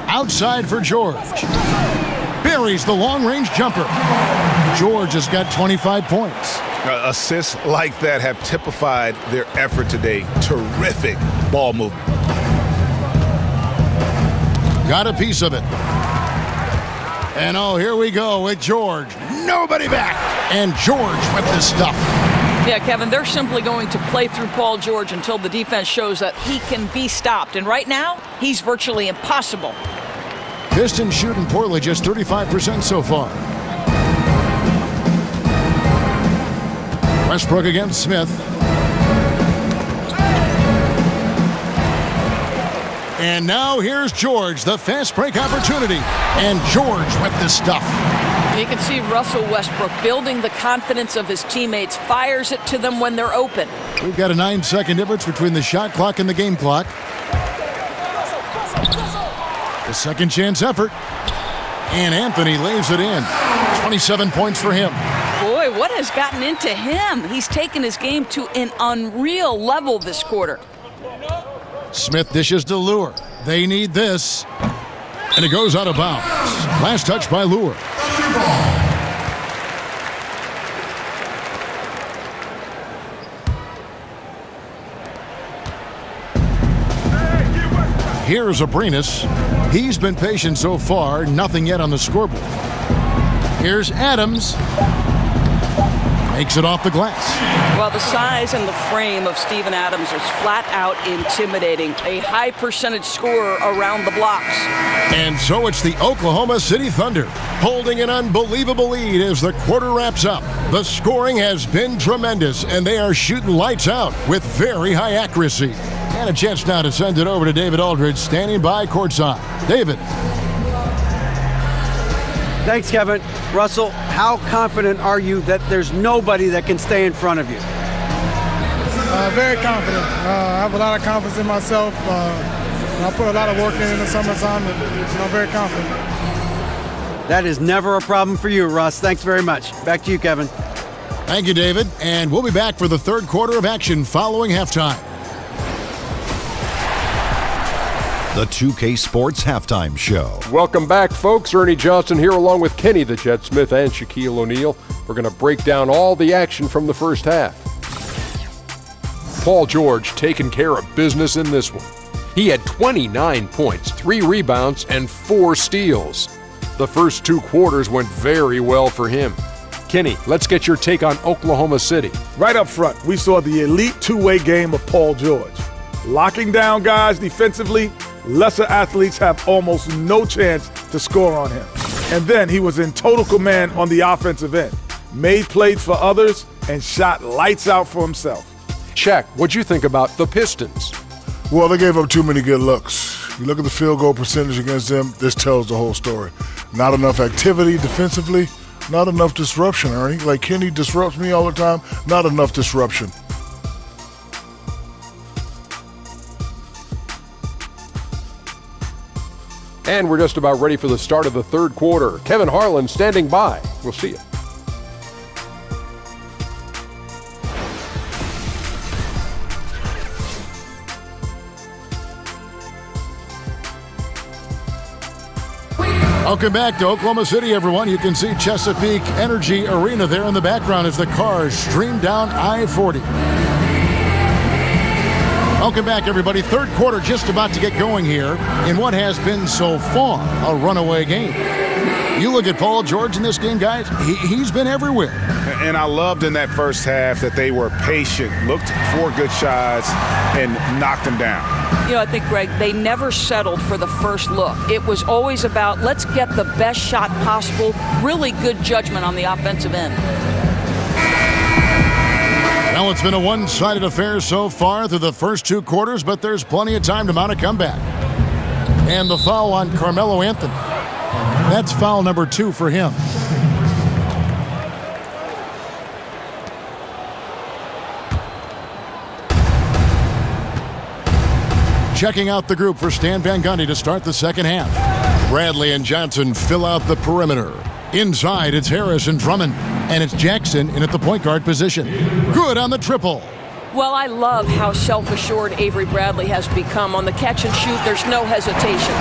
Outside for George. Buries the long-range jumper. George has got 25 points. Assists like that have typified their effort today. Terrific ball movement. Got a piece of it. And oh, here we go with George. Nobody back. And George with the stuff. Yeah, Kevin, they're simply going to play through Paul George until the defense shows that he can be stopped. And right now, he's virtually impossible. Pistons shooting poorly, just 35% so far. Westbrook against Smith. And now here's George, the fast break opportunity. And George with the stuff. You can see Russell Westbrook building the confidence of his teammates, fires it to them when they're open. We've got a 9-second difference between the shot clock and the game clock. The second chance effort. And Anthony lays it in. 27 points for him. Boy, what has gotten into him? He's taken his game to an unreal level this quarter. Smith dishes to Lure. They need this. And it goes out of bounds. Last touch by Lure. Here's Abrinas. He's been patient so far. Nothing yet on the scoreboard. Here's Adams. Makes it off the glass. Well, the size and the frame of Steven Adams is flat out intimidating. A high percentage scorer around the blocks. And so it's the Oklahoma City Thunder holding an unbelievable lead as the quarter wraps up. The scoring has been tremendous, and they are shooting lights out with very high accuracy. And a chance now to send it over to David Aldridge, standing by courtside. David. Thanks, Kevin. Russell, how confident are you that there's nobody that can stay in front of you? Very confident. I have a lot of confidence in myself. I put a lot of work in the summertime, and I'm very confident. That is never a problem for you, Russ. Thanks very much. Back to you, Kevin. Thank you, David. And we'll be back for the third quarter of action following halftime. The 2K Sports Halftime Show. Welcome back, folks. Ernie Johnson here along with Kenny the Jet Smith and Shaquille O'Neal. We're going to break down all the action from the first half. Paul George taking care of business in this one. He had 29 points, 3 rebounds, and 4 steals. The first 2 quarters went very well for him. Kenny, let's get your take on Oklahoma City. Right up front, we saw the elite two-way game of Paul George. Locking down guys defensively, lesser athletes have almost no chance to score on him. And then he was in total command on the offensive end, made plays for others, and shot lights out for himself. Shaq, what'd you think about the Pistons? Well, they gave up too many good looks. You look at the field goal percentage against them, this tells the whole story. Not enough activity defensively, not enough disruption, Ernie. Like Kenny disrupts me all the time, not enough disruption. And we're just about ready for the start of the third quarter. Kevin Harlan standing by. We'll see you. Welcome back to Oklahoma City, everyone. You can see Chesapeake Energy Arena there in the background as the cars stream down I-40. Welcome back, everybody. Third quarter just about to get going here in what has been so far a runaway game. You look at Paul George in this game, guys, he's been everywhere. And I loved in that first half that they were patient, looked for good shots, and knocked them down. You know, I think, Greg, they never settled for the first look. It was always about, let's get the best shot possible, really good judgment on the offensive end. Well, it's been a one-sided affair so far through the first 2 quarters, but there's plenty of time to mount a comeback. And the foul on Carmelo Anthony. That's foul number 2 for him. Checking out the group for Stan Van Gundy to start the second half. Bradley and Johnson fill out the perimeter. Inside, it's Harris and Drummond. And it's Jackson in at the point guard position. Good on the triple. Well, I love how self-assured Avery Bradley has become. On the catch and shoot, there's no hesitation.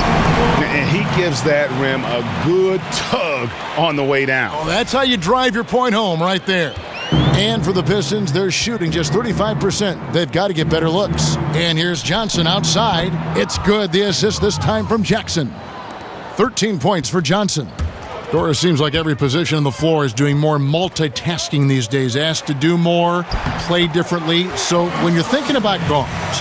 And he gives that rim a good tug on the way down. Oh, that's how you drive your point home right there. And for the Pistons, they're shooting just 35%. They've got to get better looks. And here's Johnson outside. It's good. The assist this time from Jackson. 13 points for Johnson. Doris, seems like every position on the floor is doing more multitasking these days, asked to do more, play differently. So when you're thinking about guards,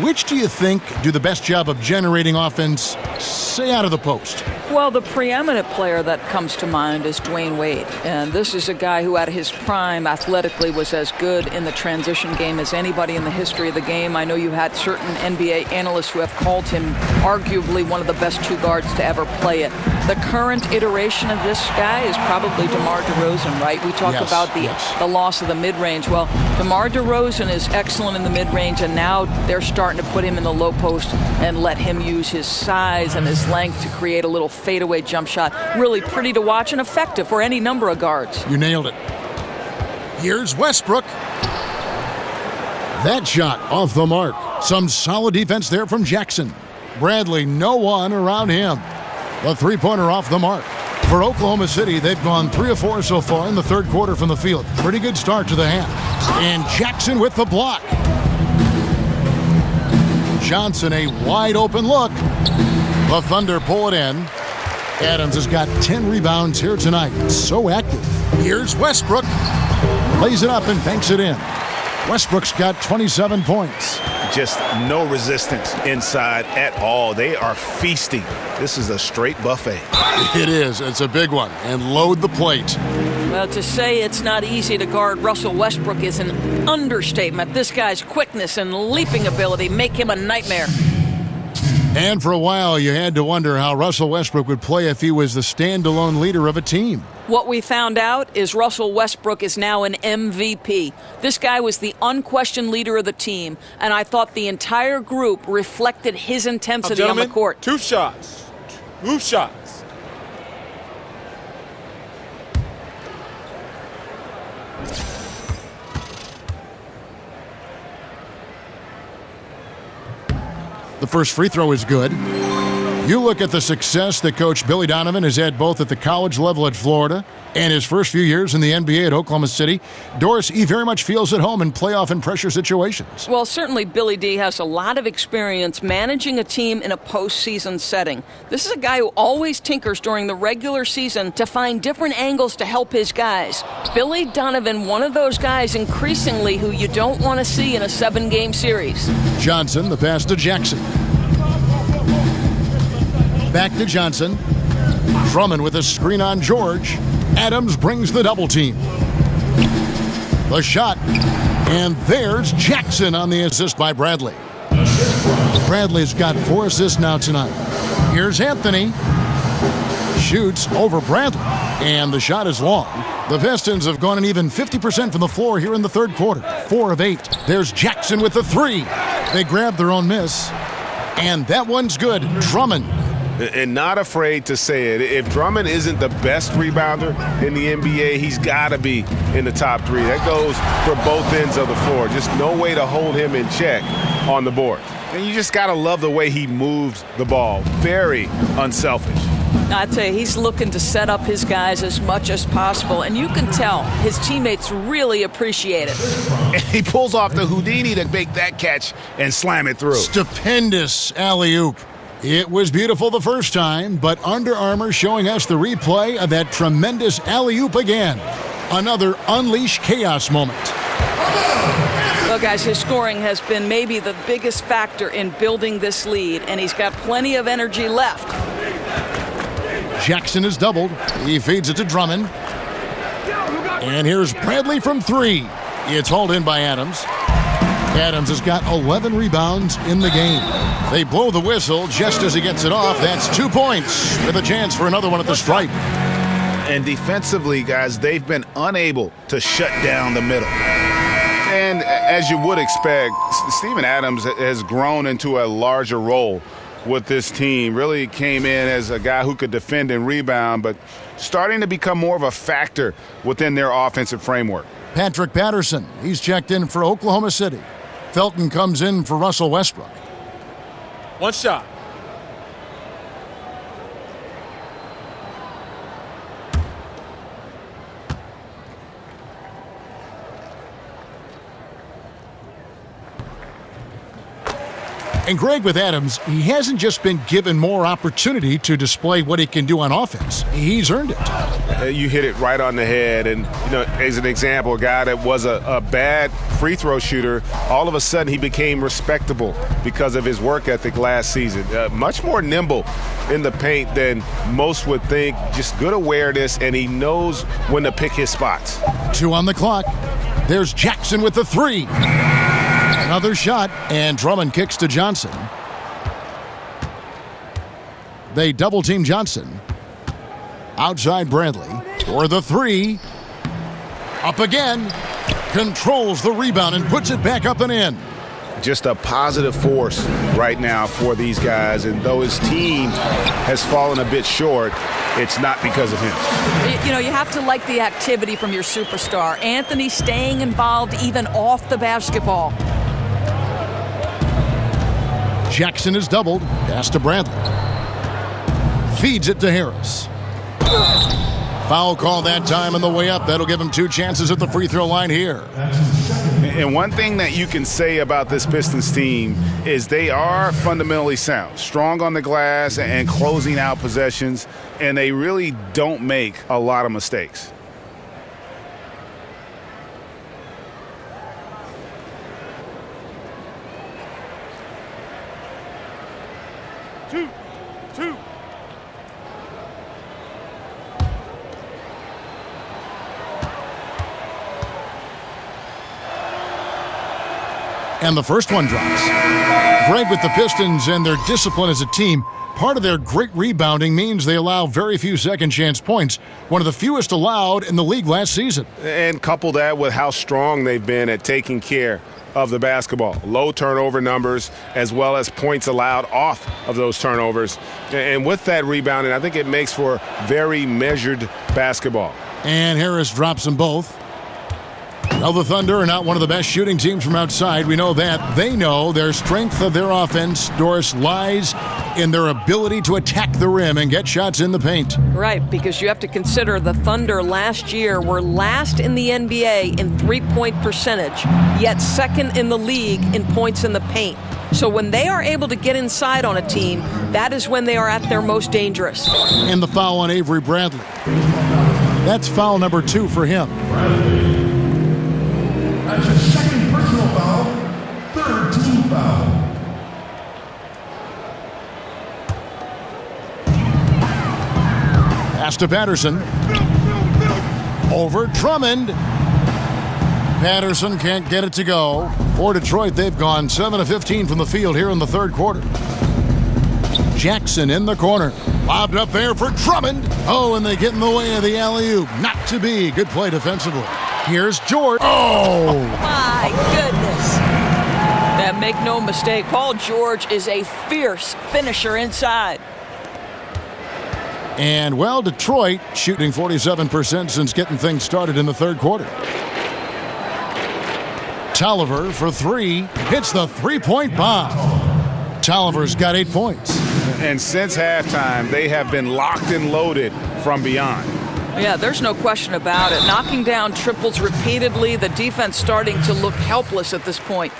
which do you think do the best job of generating offense, say, out of the post? Well, the preeminent player that comes to mind is Dwayne Wade. And this is a guy who at his prime athletically was as good in the transition game as anybody in the history of the game. I know you had certain NBA analysts who have called him arguably one of the best two guards to ever play it. The current iteration of this guy is probably DeMar DeRozan, right? We talk about the loss of the mid-range. Well, DeMar DeRozan is excellent in the mid-range, and now they're starting to put him in the low post and let him use his size and his length to create a little fadeaway jump shot. Really pretty to watch and effective for any number of guards. You nailed it. Here's Westbrook. That shot off the mark. Some solid defense there from Jackson. Bradley, no one around him. The three-pointer off the mark. For Oklahoma City, they've gone 3 of 4 so far in the third quarter from the field. Pretty good start to the half. And Jackson with the block. Johnson, a wide open look. The Thunder pull it in. Adams has got 10 rebounds here tonight. So active. Here's Westbrook. Lays it up and banks it in. Westbrook's got 27 points. Just no resistance inside at all. They are feasting. This is a straight buffet. It is. It's a big one. And load the plate. Well, to say it's not easy to guard Russell Westbrook is an understatement. This guy's quickness and leaping ability make him a nightmare. And for a while, you had to wonder how Russell Westbrook would play if he was the standalone leader of a team. What we found out is Russell Westbrook is now an MVP. This guy was the unquestioned leader of the team, and I thought the entire group reflected his intensity on the court. 2 shots. 2 shots. The first free throw is good. You look at the success that Coach Billy Donovan has had both at the college level at Florida and his first few years in the NBA at Oklahoma City. Doris, he very much feels at home in playoff and pressure situations. Well, certainly Billy D has a lot of experience managing a team in a postseason setting. This is a guy who always tinkers during the regular season to find different angles to help his guys. Billy Donovan, one of those guys increasingly who you don't want to see in a 7-game series. Johnson, the pass to Jackson. Back to Johnson. Drummond with a screen on George. Adams brings the double team. The shot. And there's Jackson on the assist by Bradley. Bradley's got 4 assists now tonight. Here's Anthony. Shoots over Bradley. And the shot is long. The Pistons have gone an even 50% from the floor here in the third quarter. 4 of 8. There's Jackson with the 3. They grab their own miss. And that one's good. Drummond. And not afraid to say it. If Drummond isn't the best rebounder in the NBA, he's got to be in the top 3. That goes for both ends of the floor. Just no way to hold him in check on the board. And you just got to love the way he moves the ball. Very unselfish. I'd say he's looking to set up his guys as much as possible, and you can tell his teammates really appreciate it. And he pulls off the Houdini to make that catch and slam it through. Stupendous alley-oop. It was beautiful the first time, but Under Armour showing us the replay of that tremendous alley-oop again. Another unleash chaos moment. Well, guys, his scoring has been maybe the biggest factor in building this lead, and he's got plenty of energy left. Jackson is doubled. He feeds it to Drummond. And here's Bradley from 3. It's hauled in by Adams. Adams has got 11 rebounds in the game. They blow the whistle just as he gets it off. That's 2 points with a chance for another one at the stripe. And defensively, guys, they've been unable to shut down the middle. And as you would expect, Steven Adams has grown into a larger role with this team. Really came in as a guy who could defend and rebound, but starting to become more of a factor within their offensive framework. Patrick Patterson, he's checked in for Oklahoma City. Felton comes in for Russell Westbrook. 1 shot. And Greg, with Adams, he hasn't just been given more opportunity to display what he can do on offense. He's earned it. You hit it right on the head. And, as an example, a guy that was a bad free throw shooter, all of a sudden he became respectable because of his work ethic last season. Much more nimble in the paint than most would think. Just good awareness, and he knows when to pick his spots. 2 on the clock. There's Jackson with the 3. Another shot, and Drummond kicks to Johnson. They double-team Johnson. Outside Bradley for the 3. Up again. Controls the rebound and puts it back up and in. Just a positive force right now for these guys. And though his team has fallen a bit short, it's not because of him. You have to like the activity from your superstar. Anthony staying involved even off the basketball. Jackson is doubled. Pass to Bradley. Feeds it to Harris. Foul call that time on the way up. That'll give him 2 chances at the free throw line here. And one thing that you can say about this Pistons team is they are fundamentally sound, strong on the glass and closing out possessions, and they really don't make a lot of mistakes. Two. And the first one drops. Greg, with the Pistons and their discipline as a team, part of their great rebounding means they allow very few second chance points, one of the fewest allowed in the league last season. And couple that with how strong they've been at taking care of the basketball. Low turnover numbers as well as points allowed off of those turnovers. And with that rebounding, I think it makes for very measured basketball. And Harris drops them both. Now the Thunder are not one of the best shooting teams from outside. We know that. They know their strength of their offense, Doris, lies in their ability to attack the rim and get shots in the paint. Right, because you have to consider the Thunder last year were last in the NBA in three-point percentage, yet second in the league in points in the paint. So when they are able to get inside on a team, that is when they are at their most dangerous. And the foul on Avery Bradley. That's foul number 2 for him. That's his second personal foul, third team foul. Pass to Patterson. Over Drummond. Patterson can't get it to go. For Detroit, they've gone 7 of 15 from the field here in the third quarter. Jackson in the corner. Lobbed up there for Drummond. Oh, and they get in the way of the alley-oop. Not to be. Good play defensively. Here's George. Oh! My goodness. That make no mistake, Paul George is a fierce finisher inside. And, well, Detroit shooting 47% since getting things started in the third quarter. Tolliver for 3. Hits the three-point bomb. Tolliver's got 8 points. And since halftime, they have been locked and loaded from beyond. Yeah, there's no question about it. Knocking down triples repeatedly, the defense starting to look helpless at this point.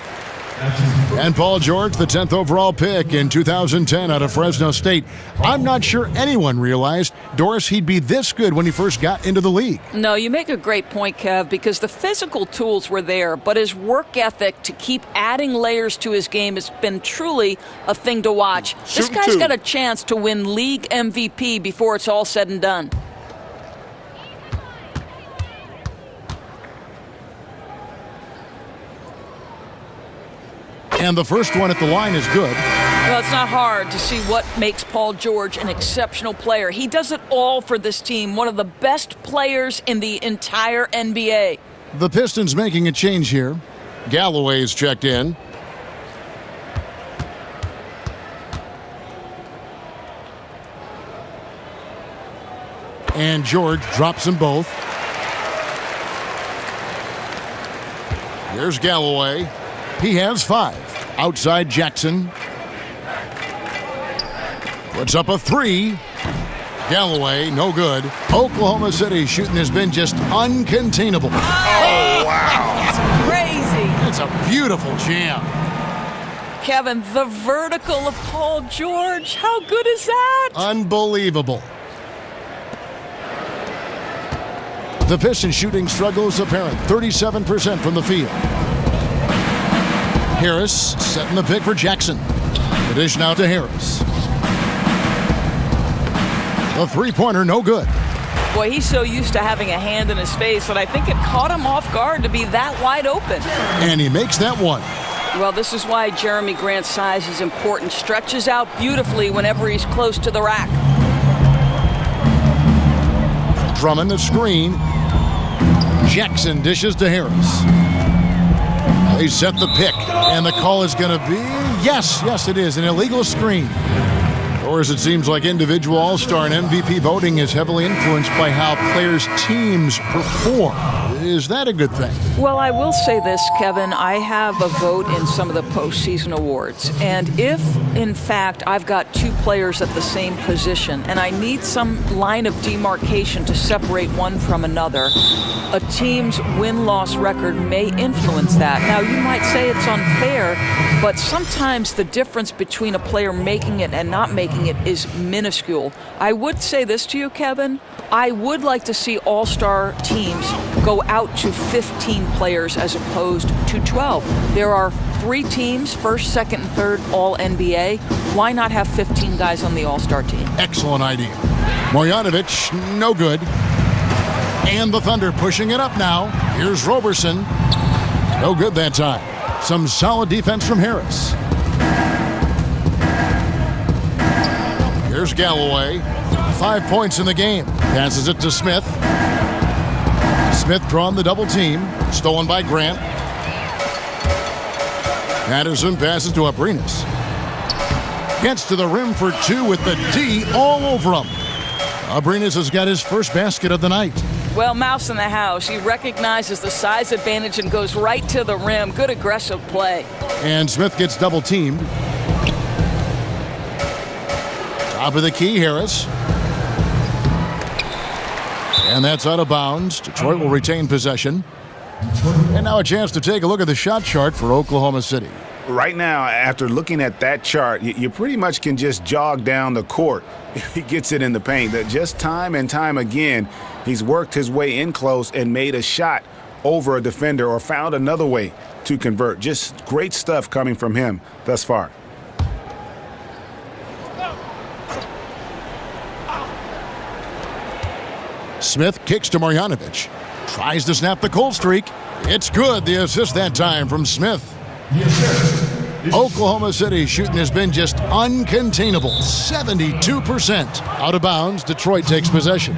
And Paul George, the 10th overall pick in 2010 out of Fresno State. I'm not sure anyone realized, Doris, he'd be this good when he first got into the league. No, you make a great point, Kev, because the physical tools were there, but his work ethic to keep adding layers to his game has been truly a thing to watch. This guy's got a chance to win league MVP before it's all said and done. And the first one at the line is good. Well, it's not hard to see what makes Paul George an exceptional player. He does it all for this team, one of the best players in the entire NBA. The Pistons making a change here. Galloway's checked in. And George drops them both. Here's Galloway. He has 5. Outside Jackson. Puts up a 3. Galloway, no good. Oklahoma City shooting has been just uncontainable. Oh, wow. It's crazy. It's a beautiful jam. Kevin, the vertical of Paul George. How good is that? Unbelievable. The Pistons shooting struggle is apparent. 37% from the field. Harris setting the pick for Jackson. The dish now to Harris. The three-pointer, no good. Boy, he's so used to having a hand in his face that I think it caught him off guard to be that wide open. And he makes that one. Well, this is why Jeremy Grant's size is important. Stretches out beautifully whenever he's close to the rack. Drummond the screen. Jackson dishes to Harris. They set the pick, and the call is going to be, yes, it is, an illegal screen. Or as it seems like individual All-Star and MVP voting is heavily influenced by how players' teams perform. Is that a good thing? Well, I will say this, Kevin. I have a vote in some of the postseason awards. And if, in fact, I've got two players at the same position and I need some line of demarcation to separate one from another, a team's win-loss record may influence that. Now, you might say it's unfair, but sometimes the difference between a player making it and not making it is minuscule. I would say this to you, Kevin. I would like to see all-star teams go out to 15 players as opposed to 12. There are 3 teams, first, second, and third, all NBA. Why not have 15 guys on the all-star team? Excellent idea. Marjanovic, no good. And the Thunder pushing it up now. Here's Roberson. No good that time. Some solid defense from Harris. Here's Galloway. 5 points in the game. Passes it to Smith. Smith drawn the double team. Stolen by Grant. Patterson passes to Abrinas. Gets to the rim for 2 with the D all over him. Abrinas has got his first basket of the night. Well, mouse in the house. He recognizes the size advantage and goes right to the rim. Good aggressive play. And Smith gets double teamed. Top of the key, Harris. And that's out of bounds. Detroit will retain possession. And now a chance to take a look at the shot chart for Oklahoma City. Right now, after looking at that chart, you pretty much can just jog down the court if he gets it in the paint. That just time and time again, he's worked his way in close and made a shot over a defender or found another way to convert. Just great stuff coming from him thus far. Smith kicks to Marjanovic. Tries to snap the cold streak. It's good. The assist that time from Smith. Oklahoma City shooting has been just uncontainable. 72%. Out of bounds, Detroit takes possession.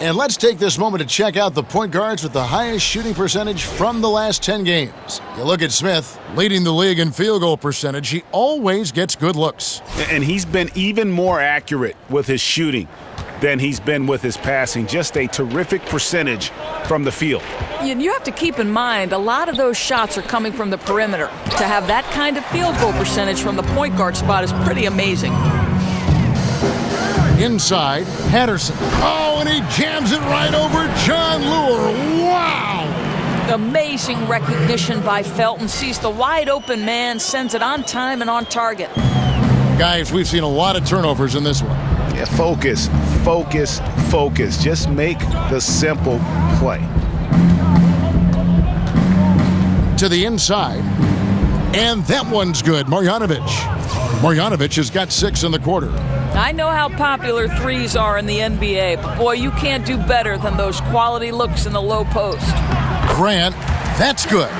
And let's take this moment to check out the point guards with the highest shooting percentage from the last 10 games. You look at Smith, leading the league in field goal percentage. He always gets good looks. And he's been even more accurate with his shooting than he's been with his passing. Just a terrific percentage from the field. You have to keep in mind, a lot of those shots are coming from the perimeter. To have that kind of field goal percentage from the point guard spot is pretty amazing. Inside, Patterson. Oh, and he jams it right over John Lure. Wow! Amazing recognition by Felton. Sees the wide open man, sends it on time and on target. Guys, we've seen a lot of turnovers in this one. Yeah, focus, focus, focus. Just make the simple play. To the inside. And that one's good. Marjanovic. Marjanovic has got 6 in the quarter. I know how popular threes are in the NBA, but boy, you can't do better than those quality looks in the low post. Grant, that's good.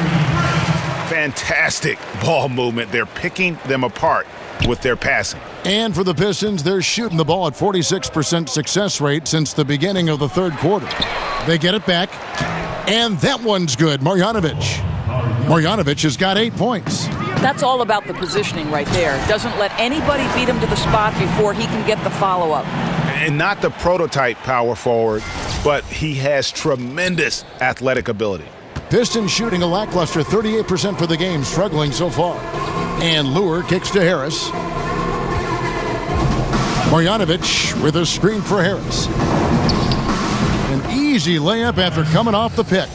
Fantastic ball movement. They're picking them apart with their passing. And for the Pistons, they're shooting the ball at 46% success rate since the beginning of the third quarter. They get it back, and that one's good. Marjanovic. Marjanovic has got 8 points. That's all about the positioning right there. Doesn't let anybody beat him to the spot before he can get the follow-up. And not the prototype power forward, but he has tremendous athletic ability. Pistons shooting a lackluster 38% for the game, struggling so far. And Lure kicks to Harris. Marjanovic with a screen for Harris. An easy layup after coming off the pick.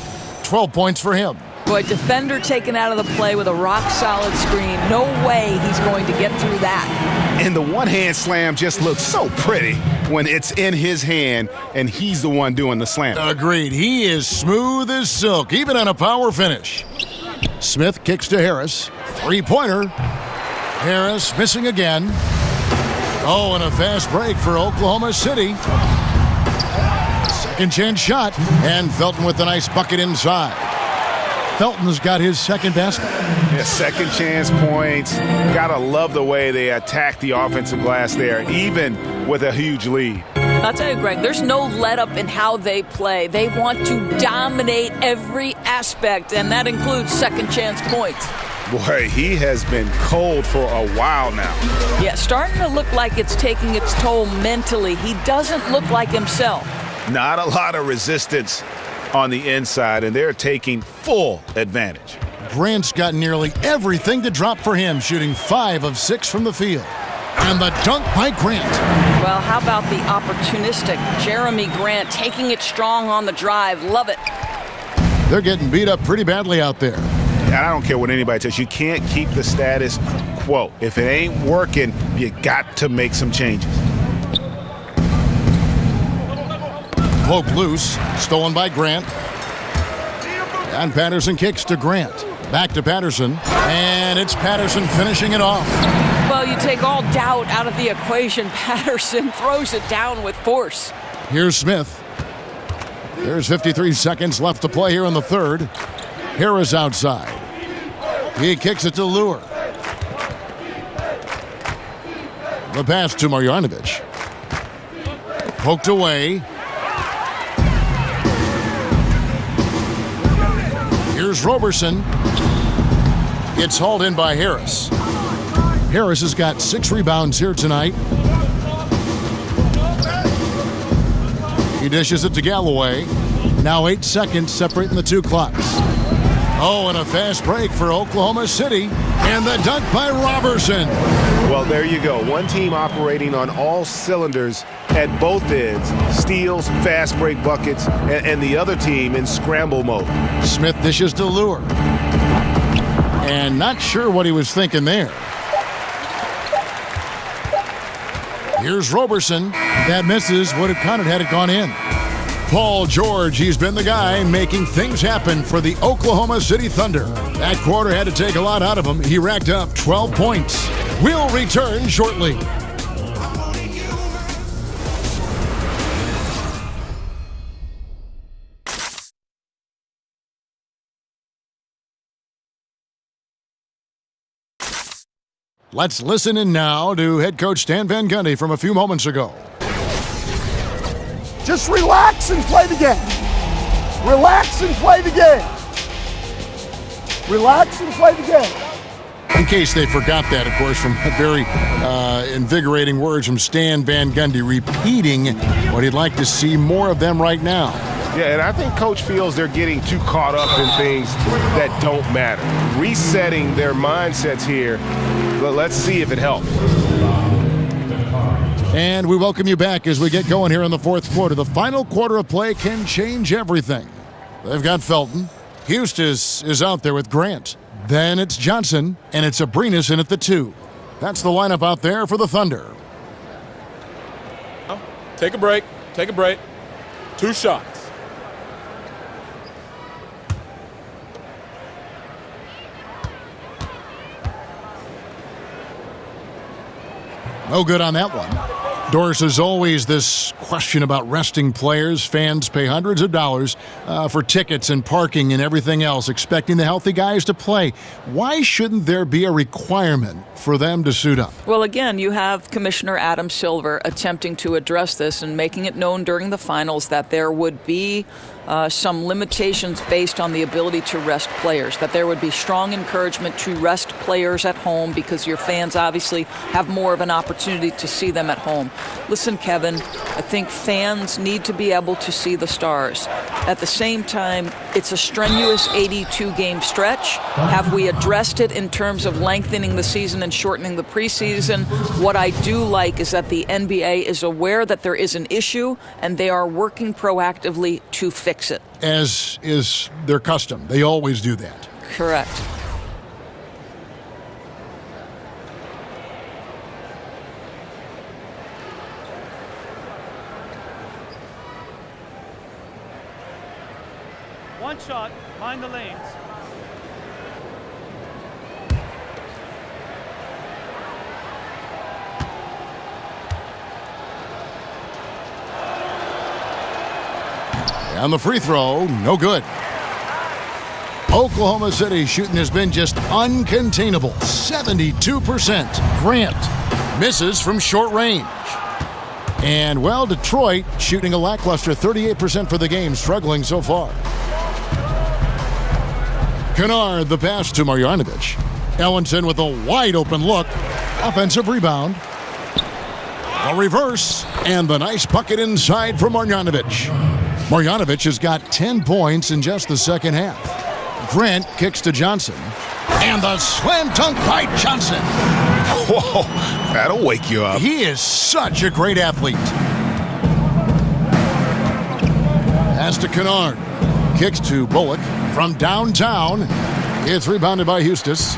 12 points for him. Boy, defender taken out of the play with a rock-solid screen. No way he's going to get through that. And the one-hand slam just looks so pretty when it's in his hand and he's the one doing the slam. Agreed. He is smooth as silk, even on a power finish. Smith kicks to Harris. Three-pointer. Harris missing again. Oh, and a fast break for Oklahoma City. Second chance shot. And Felton with a nice bucket inside. Felton's got his second basket. Yeah, second chance points. Gotta love the way they attack the offensive glass there, even with a huge lead. I'll tell you, Greg, there's no let-up in how they play. They want to dominate every aspect, and that includes second chance points. Boy, he has been cold for a while now. Yeah, starting to look like it's taking its toll mentally. He doesn't look like himself. Not a lot of resistance on the inside, and they're taking full advantage. Grant's got nearly everything to drop for him, shooting 5 of 6 from the field. And the dunk by Grant. Well, how about the opportunistic Jeremy Grant taking it strong on the drive? Love it. They're getting beat up pretty badly out there. And I don't care what anybody says. You can't keep the status quo. If it ain't working, you got to make some changes. Poke loose, stolen by Grant. And Patterson kicks to Grant. Back to Patterson. And it's Patterson finishing it off. Well, you take all doubt out of the equation. Patterson throws it down with force. Here's Smith. There's 53 seconds left to play here in the third. Harris outside. He kicks it to Lure. The pass to Marjanovic. Poked away. Here's Roberson. It's hauled in by Harris. Harris has got 6 rebounds here tonight. He dishes it to Galloway. Now 8 seconds separating the two clocks. Oh, and a fast break for Oklahoma City. And the dunk by Roberson. Well, there you go. One team operating on all cylinders at both ends. Steals, fast break buckets, and the other team in scramble mode. Smith dishes to Lure. And not sure what he was thinking there. Here's Roberson. That misses. Would have counted had it gone in. Paul George, he's been the guy making things happen for the Oklahoma City Thunder. That quarter had to take a lot out of him. He racked up 12 points. We'll return shortly. Let's listen in now to head coach Stan Van Gundy from a few moments ago. Just relax and play the game. Relax and play the game. Relax and play the game. In case they forgot that, of course, from very invigorating words from Stan Van Gundy, repeating what he'd like to see more of them right now. Yeah, and I think Coach feels they're getting too caught up in things that don't matter. Resetting their mindsets here. Let's see if it helps. And we welcome you back as we get going here in the fourth quarter. The final quarter of play can change everything. They've got Felton. Hustis is out there with Grant. Then it's Johnson, and it's Abrinas in at the 2. That's the lineup out there for the Thunder. Take a break. Take a break. 2 shots. No good on that one. Doris, as always, this question about resting players. Fans pay hundreds of dollars for tickets and parking and everything else, expecting the healthy guys to play. Why shouldn't there be a requirement for them to suit up? Well, again, you have Commissioner Adam Silver attempting to address this and making it known during the finals that there would be some limitations based on the ability to rest players, that there would be strong encouragement to rest players at home because your fans obviously have more of an opportunity to see them at home. Listen, Kevin, I think fans need to be able to see the stars. At the same time, it's a strenuous 82-game stretch. Have we addressed it in terms of lengthening the season and shortening the preseason? What I do like is that the NBA is aware that there is an issue and they are working proactively to fix fix it. As is their custom. They always do that. Correct. One shot, mind the lanes. And the free throw, no good. Oklahoma City shooting has been just uncontainable. 72%. Grant misses from short range. And, well, Detroit shooting a lackluster 38% for the game, struggling so far. Kennard, the pass to Marjanovic. Ellenson with a wide open look. Offensive rebound. A reverse. And the nice bucket inside for Marjanovic. Marjanovic has got 10 points in just the second half. Grant kicks to Johnson. And the slam dunk by Johnson. Whoa, that'll wake you up. He is such a great athlete. Pass to Kennard. Kicks to Bullock from downtown. It's rebounded by Eustace.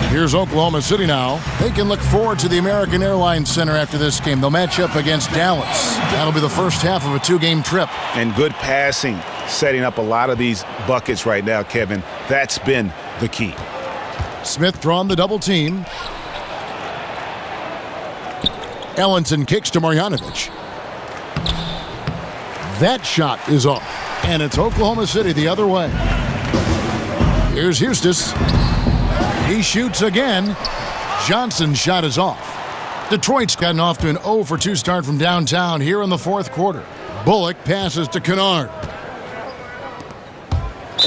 Here's Oklahoma City now. They can look forward to the American Airlines Center after this game. They'll match up against Dallas. That'll be the first half of a 2-game trip. And good passing, setting up a lot of these buckets right now, Kevin. That's been the key. Smith drawing the double team. Ellenson kicks to Marjanovic. That shot is off. And it's Oklahoma City the other way. Here's Eustace. He shoots again. Johnson's shot is off. Detroit's gotten off to an 0-for-2 start from downtown here in the fourth quarter. Bullock passes to Kennard.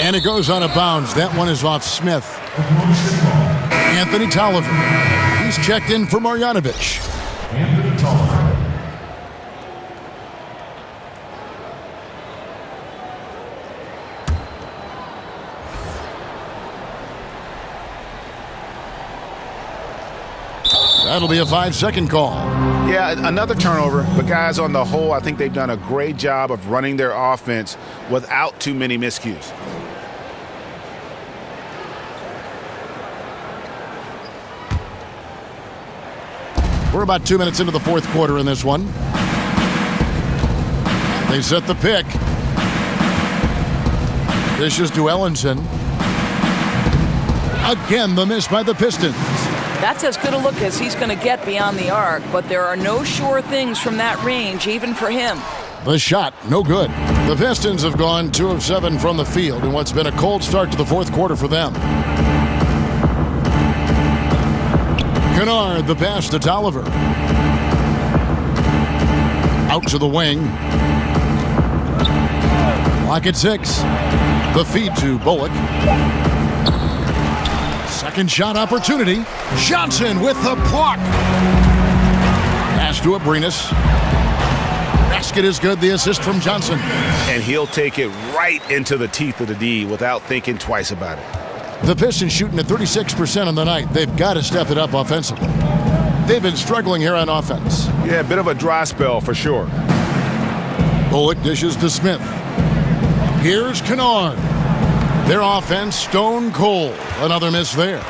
And it goes out of bounds. That one is off Smith. Anthony Tolliver. He's checked in for Marjanovic. Anthony Tolliver. That'll be a 5-second call. Yeah, another turnover. But guys, on the whole, I think they've done a great job of running their offense without too many miscues. We're about 2 minutes into the fourth quarter in this one. They set the pick. Dishes to Ellenson. Again, the miss by the Pistons. That's as good a look as he's going to get beyond the arc, but there are no sure things from that range, even for him. The shot, no good. The Pistons have gone 2 of 7 from the field in what's been a cold start to the fourth quarter for them. Kennard, the pass to Tolliver. Out to the wing. Lock at 6. The feed to Bullock. Second shot opportunity. Johnson with the block. Pass to Abrinas. Basket is good. The assist from Johnson. And he'll take it right into the teeth of the D without thinking twice about it. The Pistons shooting at 36% on the night. They've got to step it up offensively. They've been struggling here on offense. Yeah, a bit of a dry spell for sure. Bullock dishes to Smith. Here's Kennard. Their offense stone cold. Another miss there.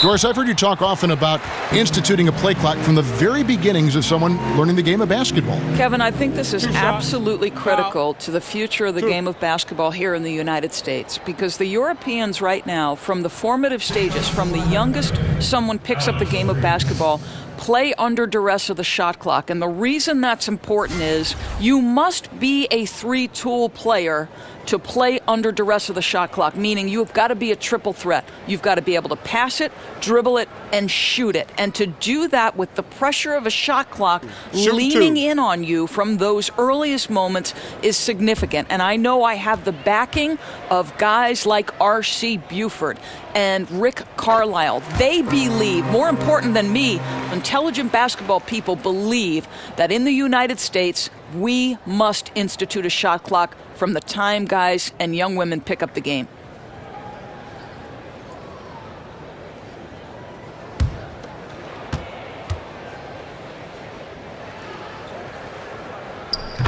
Doris, I've heard you talk often about instituting a play clock from the very beginnings of someone learning the game of basketball. Kevin, I think this is absolutely critical to the future of the game of basketball here in the United States, because the Europeans right now, from the formative stages, from the youngest someone picks up the game of basketball, play under duress of the shot clock. And the reason that's important is you must be a three-tool player to play under duress of the shot clock, meaning you've got to be a triple threat. You've got to be able to pass it, dribble it, and shoot it. And to do that with the pressure of a shot clock leaning in on you from those earliest moments is significant. And I know I have the backing of guys like R.C. Buford and Rick Carlisle. They believe, more important than me, intelligent basketball people believe that in the United States, we must institute a shot clock from the time guys and young women pick up the game.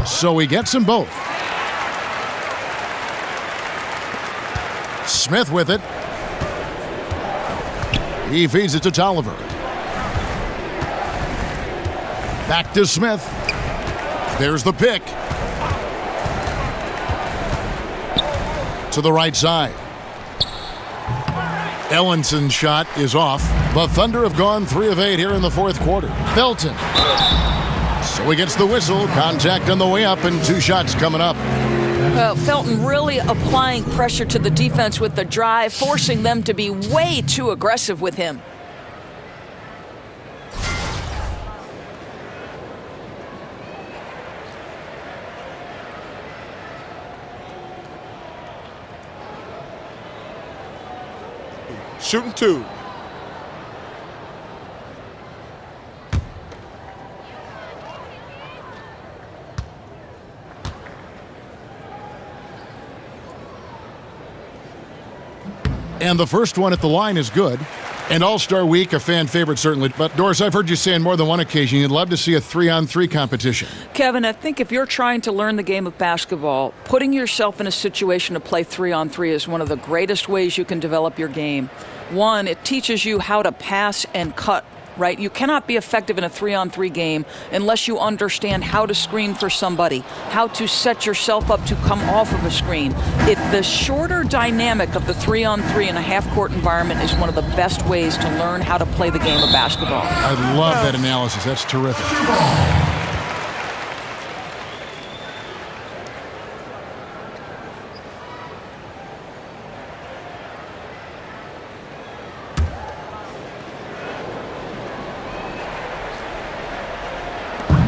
So he gets them both. Smith with it. He feeds it to Tolliver. Back to Smith. There's the pick. To the right side. Ellinson's shot is off. The Thunder have gone 3 of 8 here in the fourth quarter. Felton. So he gets the whistle. Contact on the way up and 2 shots coming up. Felton really applying pressure to the defense with the drive, forcing them to be way too aggressive with him. Shooting 2. And the first one at the line is good. And All-Star Week, a fan favorite certainly. But, Doris, I've heard you say on more than one occasion you'd love to see a 3-on-3 competition. Kevin, I think if you're trying to learn the game of basketball, putting yourself in a situation to play 3-on-3 is one of the greatest ways you can develop your game. One, it teaches you how to pass and cut, right? You cannot be effective in a 3-on-3 game unless you understand how to screen for somebody, how to set yourself up to come off of a screen. The shorter dynamic of the 3-on-3 in a half-court environment is one of the best ways to learn how to play the game of basketball. I love that analysis. That's terrific.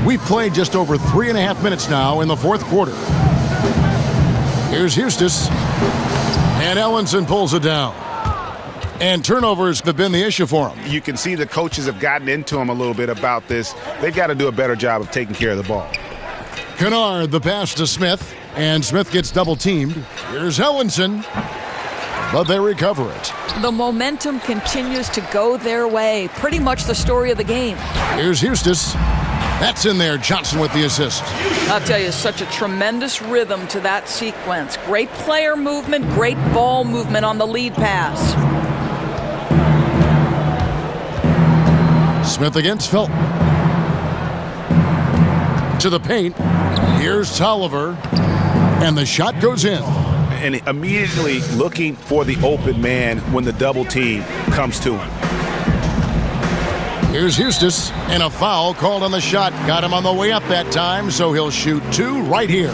We've played just over 3.5 minutes now in the fourth quarter. Here's Eustace. And Ellinson pulls it down. And turnovers have been the issue for him. You can see the coaches have gotten into him a little bit about this. They've got to do a better job of taking care of the ball. Kennard, the pass to Smith. And Smith gets double-teamed. Here's Ellinson. But they recover it. The momentum continues to go their way. Pretty much the story of the game. Here's Eustace. That's in there. Johnson with the assist. I'll tell you, such a tremendous rhythm to that sequence. Great player movement, great ball movement on the lead pass. Smith against Felton. To the paint. Here's Tolliver. And the shot goes in. And immediately looking for the open man when the double team comes to him. Here's Eustace, and a foul called on the shot. Got him on the way up that time, so he'll shoot 2 right here.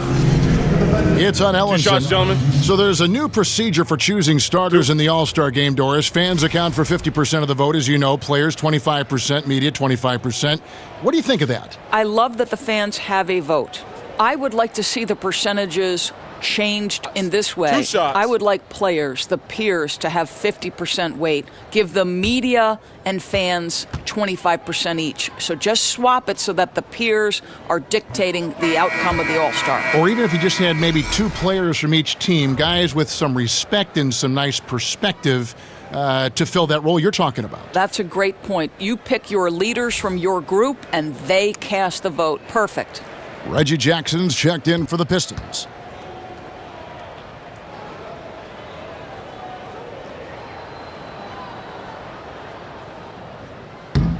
It's on Ellinson. 2 shots, gentlemen. So there's a new procedure for choosing starters in the All-Star game, Doris. Fans account for 50% of the vote, as you know. Players, 25%. Media, 25%. What do you think of that? I love that the fans have a vote. I would like to see the percentages changed in this way. 2 shots. I would like players, the peers, to have 50% weight. Give the media and fans 25% each. So just swap it so that the peers are dictating the outcome of the All-Star. Or even if you just had maybe 2 players from each team, guys with some respect and some nice perspective to fill that role you're talking about. That's a great point. You pick your leaders from your group, and they cast the vote. Perfect. Reggie Jackson's checked in for the Pistons.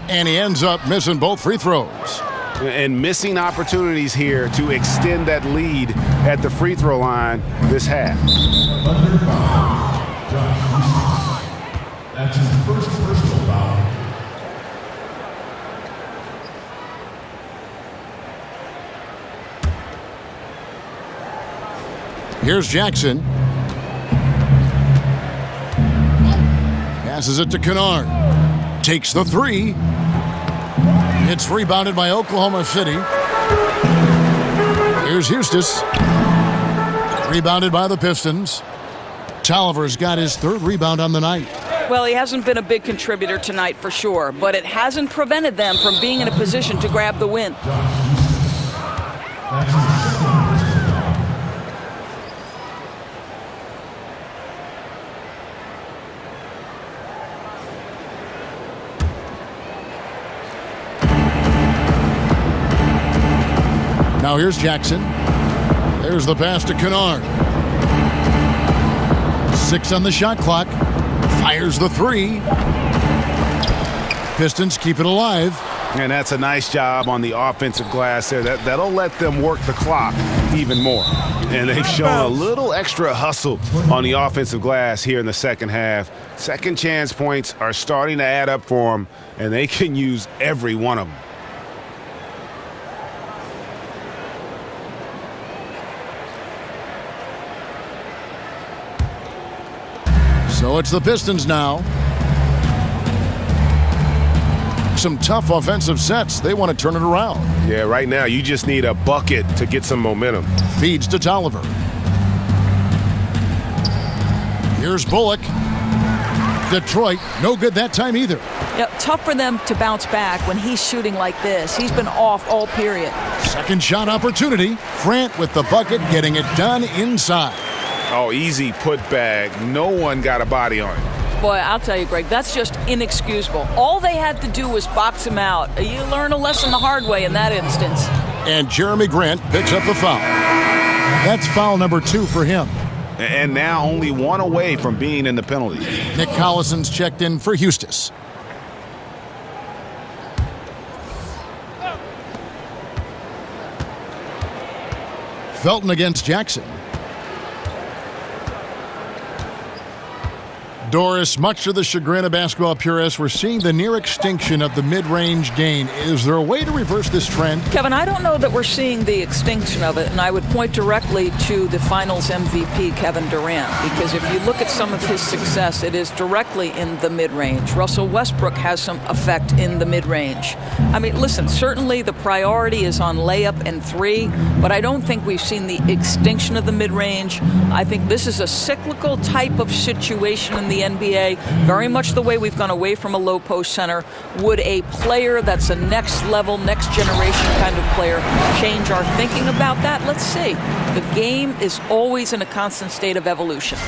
And he ends up missing both free throws. And missing opportunities here to extend that lead at the free throw line this half. That's his first personal foul. Here's Jackson. Passes it to Kennard. Takes the 3. It's rebounded by Oklahoma City. Here's Eustace. Rebounded by the Pistons. Tolliver's got his 3rd rebound on the night. Well, he hasn't been a big contributor tonight for sure, but it hasn't prevented them from being in a position to grab the win. Now here's Jackson. There's the pass to Kennard. 6 on the shot clock. Fires the 3. Pistons keep it alive. And that's a nice job on the offensive glass there. That'll let them work the clock even more. And they've shown a little extra hustle on the offensive glass here in the second half. Second chance points are starting to add up for them, and they can use every one of them. So it's the Pistons now. Some tough offensive sets. They want to turn it around. Yeah, right now you just need a bucket to get some momentum. Feeds to Tolliver. Here's Bullock. Detroit, no good that time either. Yep, tough for them to bounce back when he's shooting like this. He's been off all period. Second shot opportunity. Grant with the bucket, getting it done inside. Oh, easy put back. No one got a body on it. Boy, I'll tell you, Greg, that's just inexcusable. All they had to do was box him out. You learn a lesson the hard way in that instance. And Jeremy Grant picks up the foul. That's foul number 2 for him. And now only 1 away from being in the penalty. Nick Collison's checked in for Eustis. Felton against Jackson. Doris, much to the chagrin of basketball purists, we're seeing the near extinction of the mid-range game. Is there a way to reverse this trend? Kevin, I don't know that we're seeing the extinction of it, and I would point directly to the Finals MVP, Kevin Durant, because if you look at some of his success, it is directly in the mid-range. Russell Westbrook has some effect in the mid-range. I mean, listen, certainly the priority is on layup and 3, but I don't think we've seen the extinction of the mid-range. I think this is a cyclical type of situation in the NBA, very much the way we've gone away from a low post center. Would a player that's a next level, next generation kind of player change our thinking about that? Let's see. The game is always in a constant state of evolution.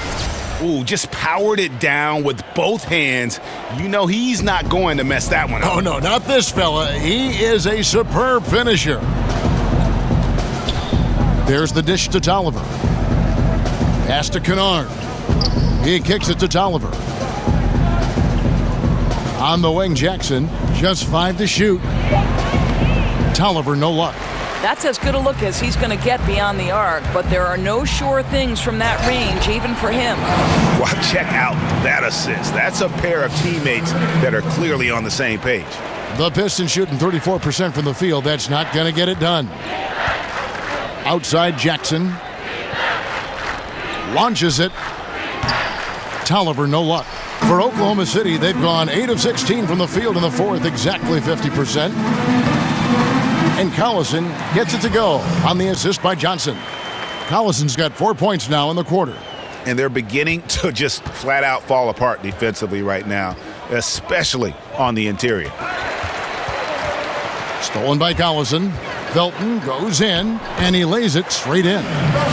Ooh, just powered it down with both hands. You know he's not going to mess that one up. Oh, no, not this fella. He is a superb finisher. There's the dish to Tolliver. Pass to Kennard. He kicks it to Tolliver. On the wing, Jackson. Just 5 to shoot. Tolliver, no luck. That's as good a look as he's going to get beyond the arc, but there are no sure things from that range, even for him. Well, check out that assist. That's a pair of teammates that are clearly on the same page. The Pistons shooting 34% from the field. That's not going to get it done. Outside, Jackson. Launches it. Tolliver, no luck. For Oklahoma City, they've gone 8 of 16 from the field in the fourth, exactly 50%. And Collison gets it to go on the assist by Johnson. Collison's got 4 points now in the quarter. And they're beginning to just flat out fall apart defensively right now, especially on the interior. Stolen by Collison. Felton goes in, and he lays it straight in.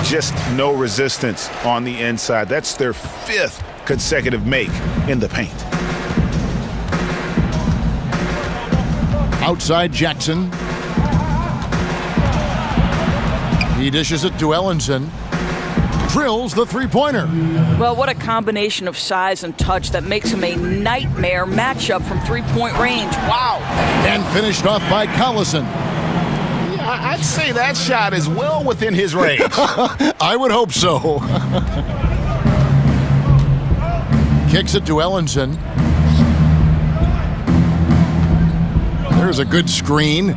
Just no resistance on the inside. That's their 5th consecutive make in the paint. Outside, Jackson. He dishes it to Ellenson. Drills the three-pointer. Well, what a combination of size and touch that makes him a nightmare matchup from three-point range. Wow. And finished off by Collison. Yeah, I'd say that shot is well within his range. I would hope so. Kicks it to Ellenson. There's a good screen.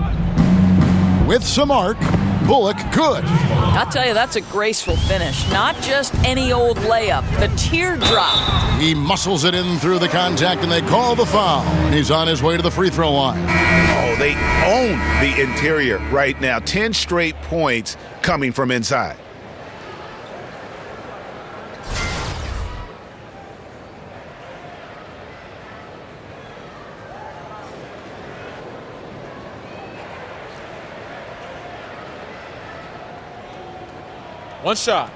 With some arc, Bullock good. I'll tell you, that's a graceful finish. Not just any old layup, the teardrop. He muscles it in through the contact, and they call the foul. He's on his way to the free throw line. Oh, they own the interior right now. 10 straight points coming from inside. One shot.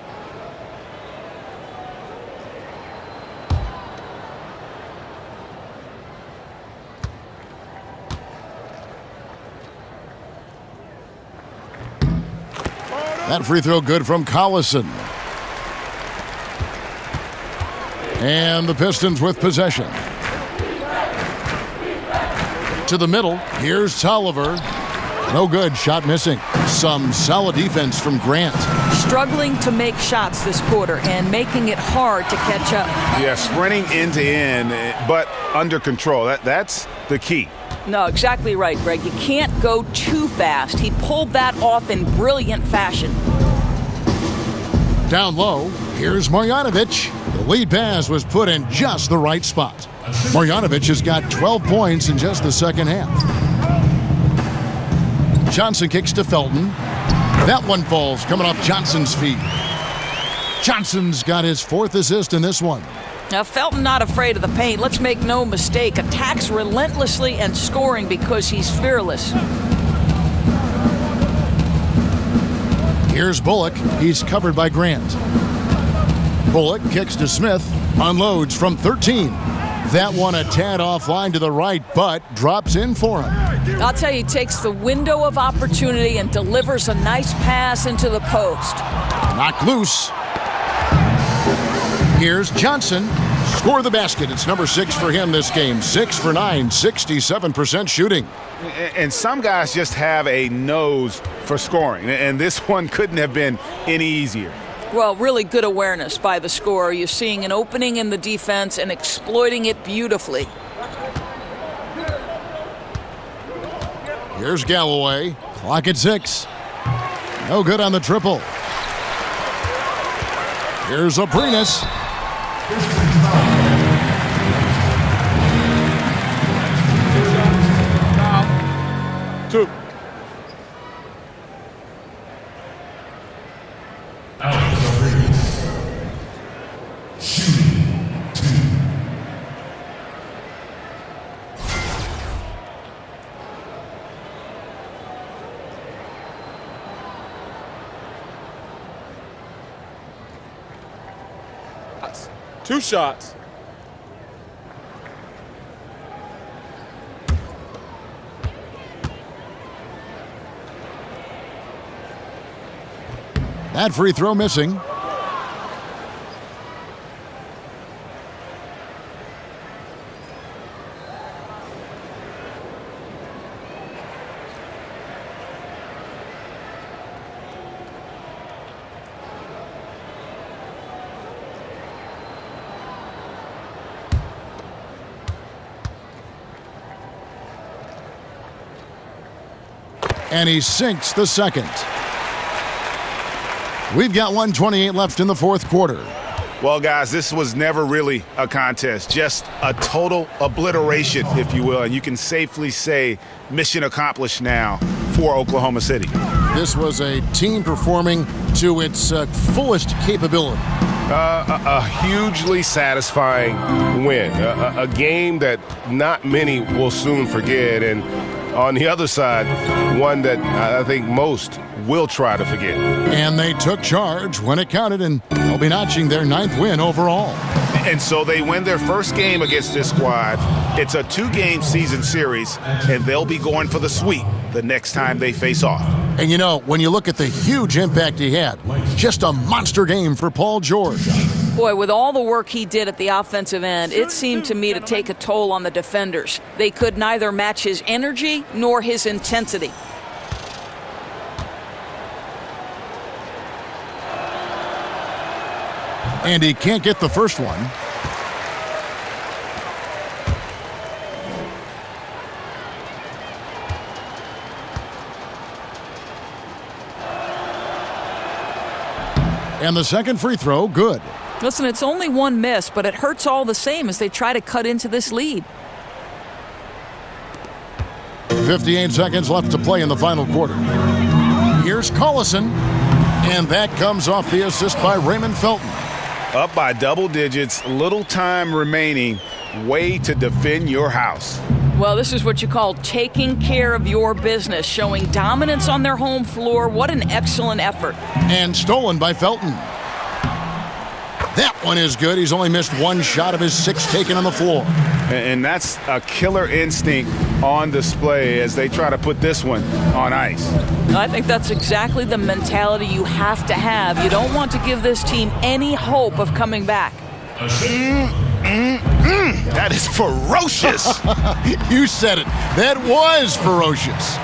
That free throw good from Collison. And the Pistons with possession. To the middle. Here's Tolliver. No good. Shot missing. Some solid defense from Grant. Struggling to make shots this quarter and making it hard to catch up. Yeah, sprinting end to end, but under control. That's the key. No, exactly right, Greg. You can't go too fast. He pulled that off in brilliant fashion. Down low, here's Marjanovic. The lead pass was put in just the right spot. Marjanovic has got 12 points in just the second half. Johnson kicks to Felton. That one falls coming off Johnson's feet. Johnson's got his 4th assist in this one. Now, Felton not afraid of the paint. Let's make no mistake. Attacks relentlessly and scoring because he's fearless. Here's Bullock. He's covered by Grant. Bullock kicks to Smith. Unloads from 13. That one a tad offline to the right, but drops in for him. I'll tell you, he takes the window of opportunity and delivers a nice pass into the post. Knocked loose. Here's Johnson. Score the basket. It's number 6 for him this game. 6 for 9, 67% shooting. And some guys just have a nose for scoring, and this one couldn't have been any easier. Well, really good awareness by the scorer. You're seeing an opening in the defense and exploiting it beautifully. Here's Galloway. Clock at 6. No good on the triple. Here's Abrinas. Two. Two shots. That free throw missing. And he sinks the second. We've got 1:28 left in the fourth quarter. Well, guys, this was never really a contest, just a total obliteration, if you will. And you can safely say mission accomplished now for Oklahoma City. This was a team performing to its fullest capability. A hugely satisfying win. A game that not many will soon forget. And on the other side, one that I think most will try to forget. And they took charge when it counted, and they'll be notching their 9th win overall. And so they win their first game against this squad. It's a 2-game season series, and they'll be going for the sweep the next time they face off. And you know, when you look at the huge impact he had, just a monster game for Paul George. Boy, with all the work he did at the offensive end, it seemed to me to take a toll on the defenders. They could neither match his energy nor his intensity. And he can't get the first one. And the second free throw, good. Listen, it's only one miss, but it hurts all the same as they try to cut into this lead. 58 seconds left to play in the final quarter. Here's Collison, and that comes off the assist by Raymond Felton. Up by double digits, little time remaining, way to defend your house. Well, this is what you call taking care of your business, showing dominance on their home floor. What an excellent effort. And stolen by Felton. That one is good. He's only missed one shot of his 6 taken on the floor. And that's a killer instinct on display as they try to put this one on ice. I think that's exactly the mentality you have to have. You don't want to give this team any hope of coming back. That is ferocious. You said it. That was ferocious.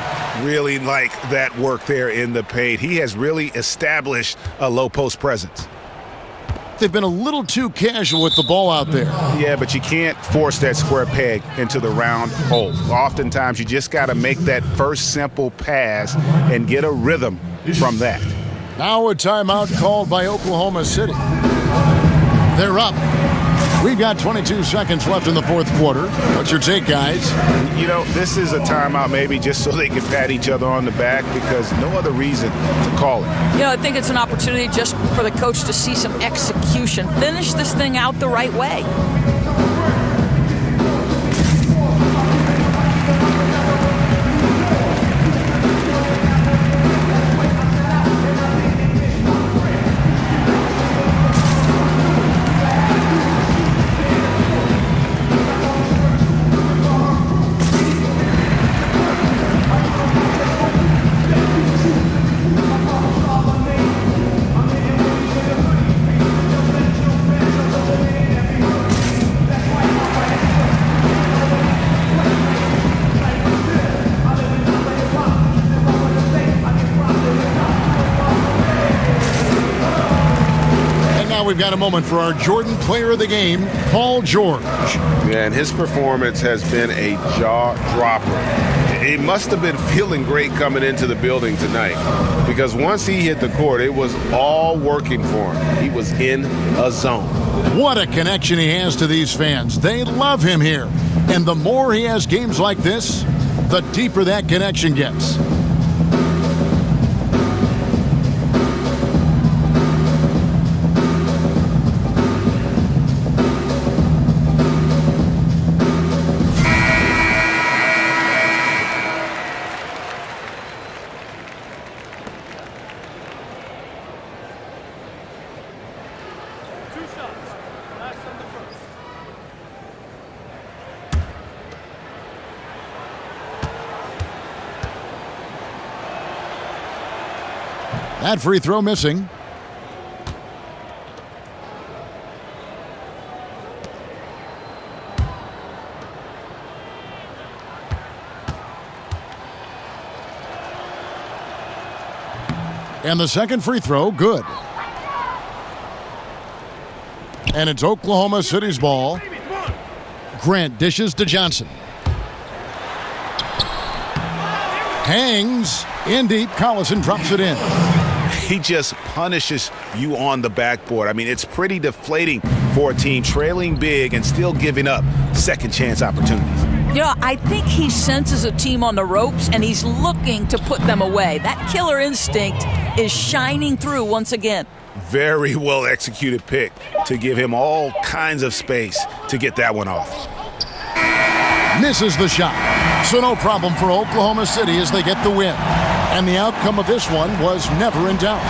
Really like that work there in the paint. He has really established a low post presence. They've been a little too casual with the ball out there. Yeah, but you can't force that square peg into the round hole. Oftentimes, you just got to make that first simple pass and get a rhythm from that. Now a timeout called by Oklahoma City. They're up. We've got 22 seconds left in the fourth quarter. What's your take, guys? You know, this is a timeout maybe just so they can pat each other on the back because no other reason to call it. You know, I think it's an opportunity just for the coach to see some execution. Finish this thing out the right way. We've got a moment for our Jordan Player of the Game, Paul George. Yeah, and his performance has been a jaw-dropper. He must have been feeling great coming into the building tonight because once he hit the court, it was all working for him. He was in a zone. What a connection he has to these fans. They love him here. And the more he has games like this, the deeper that connection gets. That free throw missing. And the second free throw, good. And it's Oklahoma City's ball. Grant dishes to Johnson. Hangs in deep. Collison drops it in. He just punishes you on the backboard. I mean, it's pretty deflating for a team trailing big and still giving up second chance opportunities. You know, I think he senses a team on the ropes and he's looking to put them away. That killer instinct is shining through once again. Very well executed pick to give him all kinds of space to get that one off. Misses the shot. So no problem for Oklahoma City as they get the win. And the outcome of this one was never in doubt.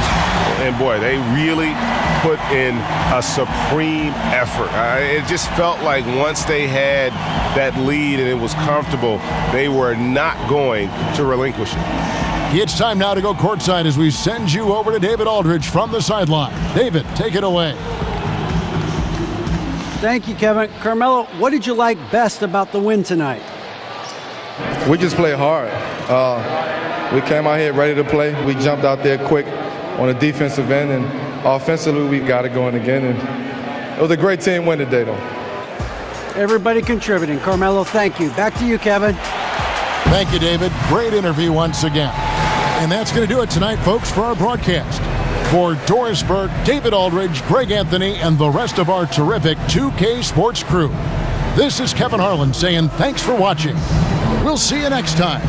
And boy, they really put in a supreme effort. It just felt like once they had that lead and it was comfortable, they were not going to relinquish it. It's time now to go courtside as we send you over to David Aldridge from the sideline. David, take it away. Thank you, Kevin. Carmelo, what did you like best about the win tonight? We just played hard. We came out here ready to play. We jumped out there quick on the defensive end, and offensively we got it going again. And it was a great team win today, though. Everybody contributing. Carmelo, thank you. Back to you, Kevin. Thank you, David. Great interview once again. And that's going to do it tonight, folks, for our broadcast. For Doris Burke, David Aldridge, Greg Anthony, and the rest of our terrific 2K Sports crew, this is Kevin Harlan saying thanks for watching. We'll see you next time.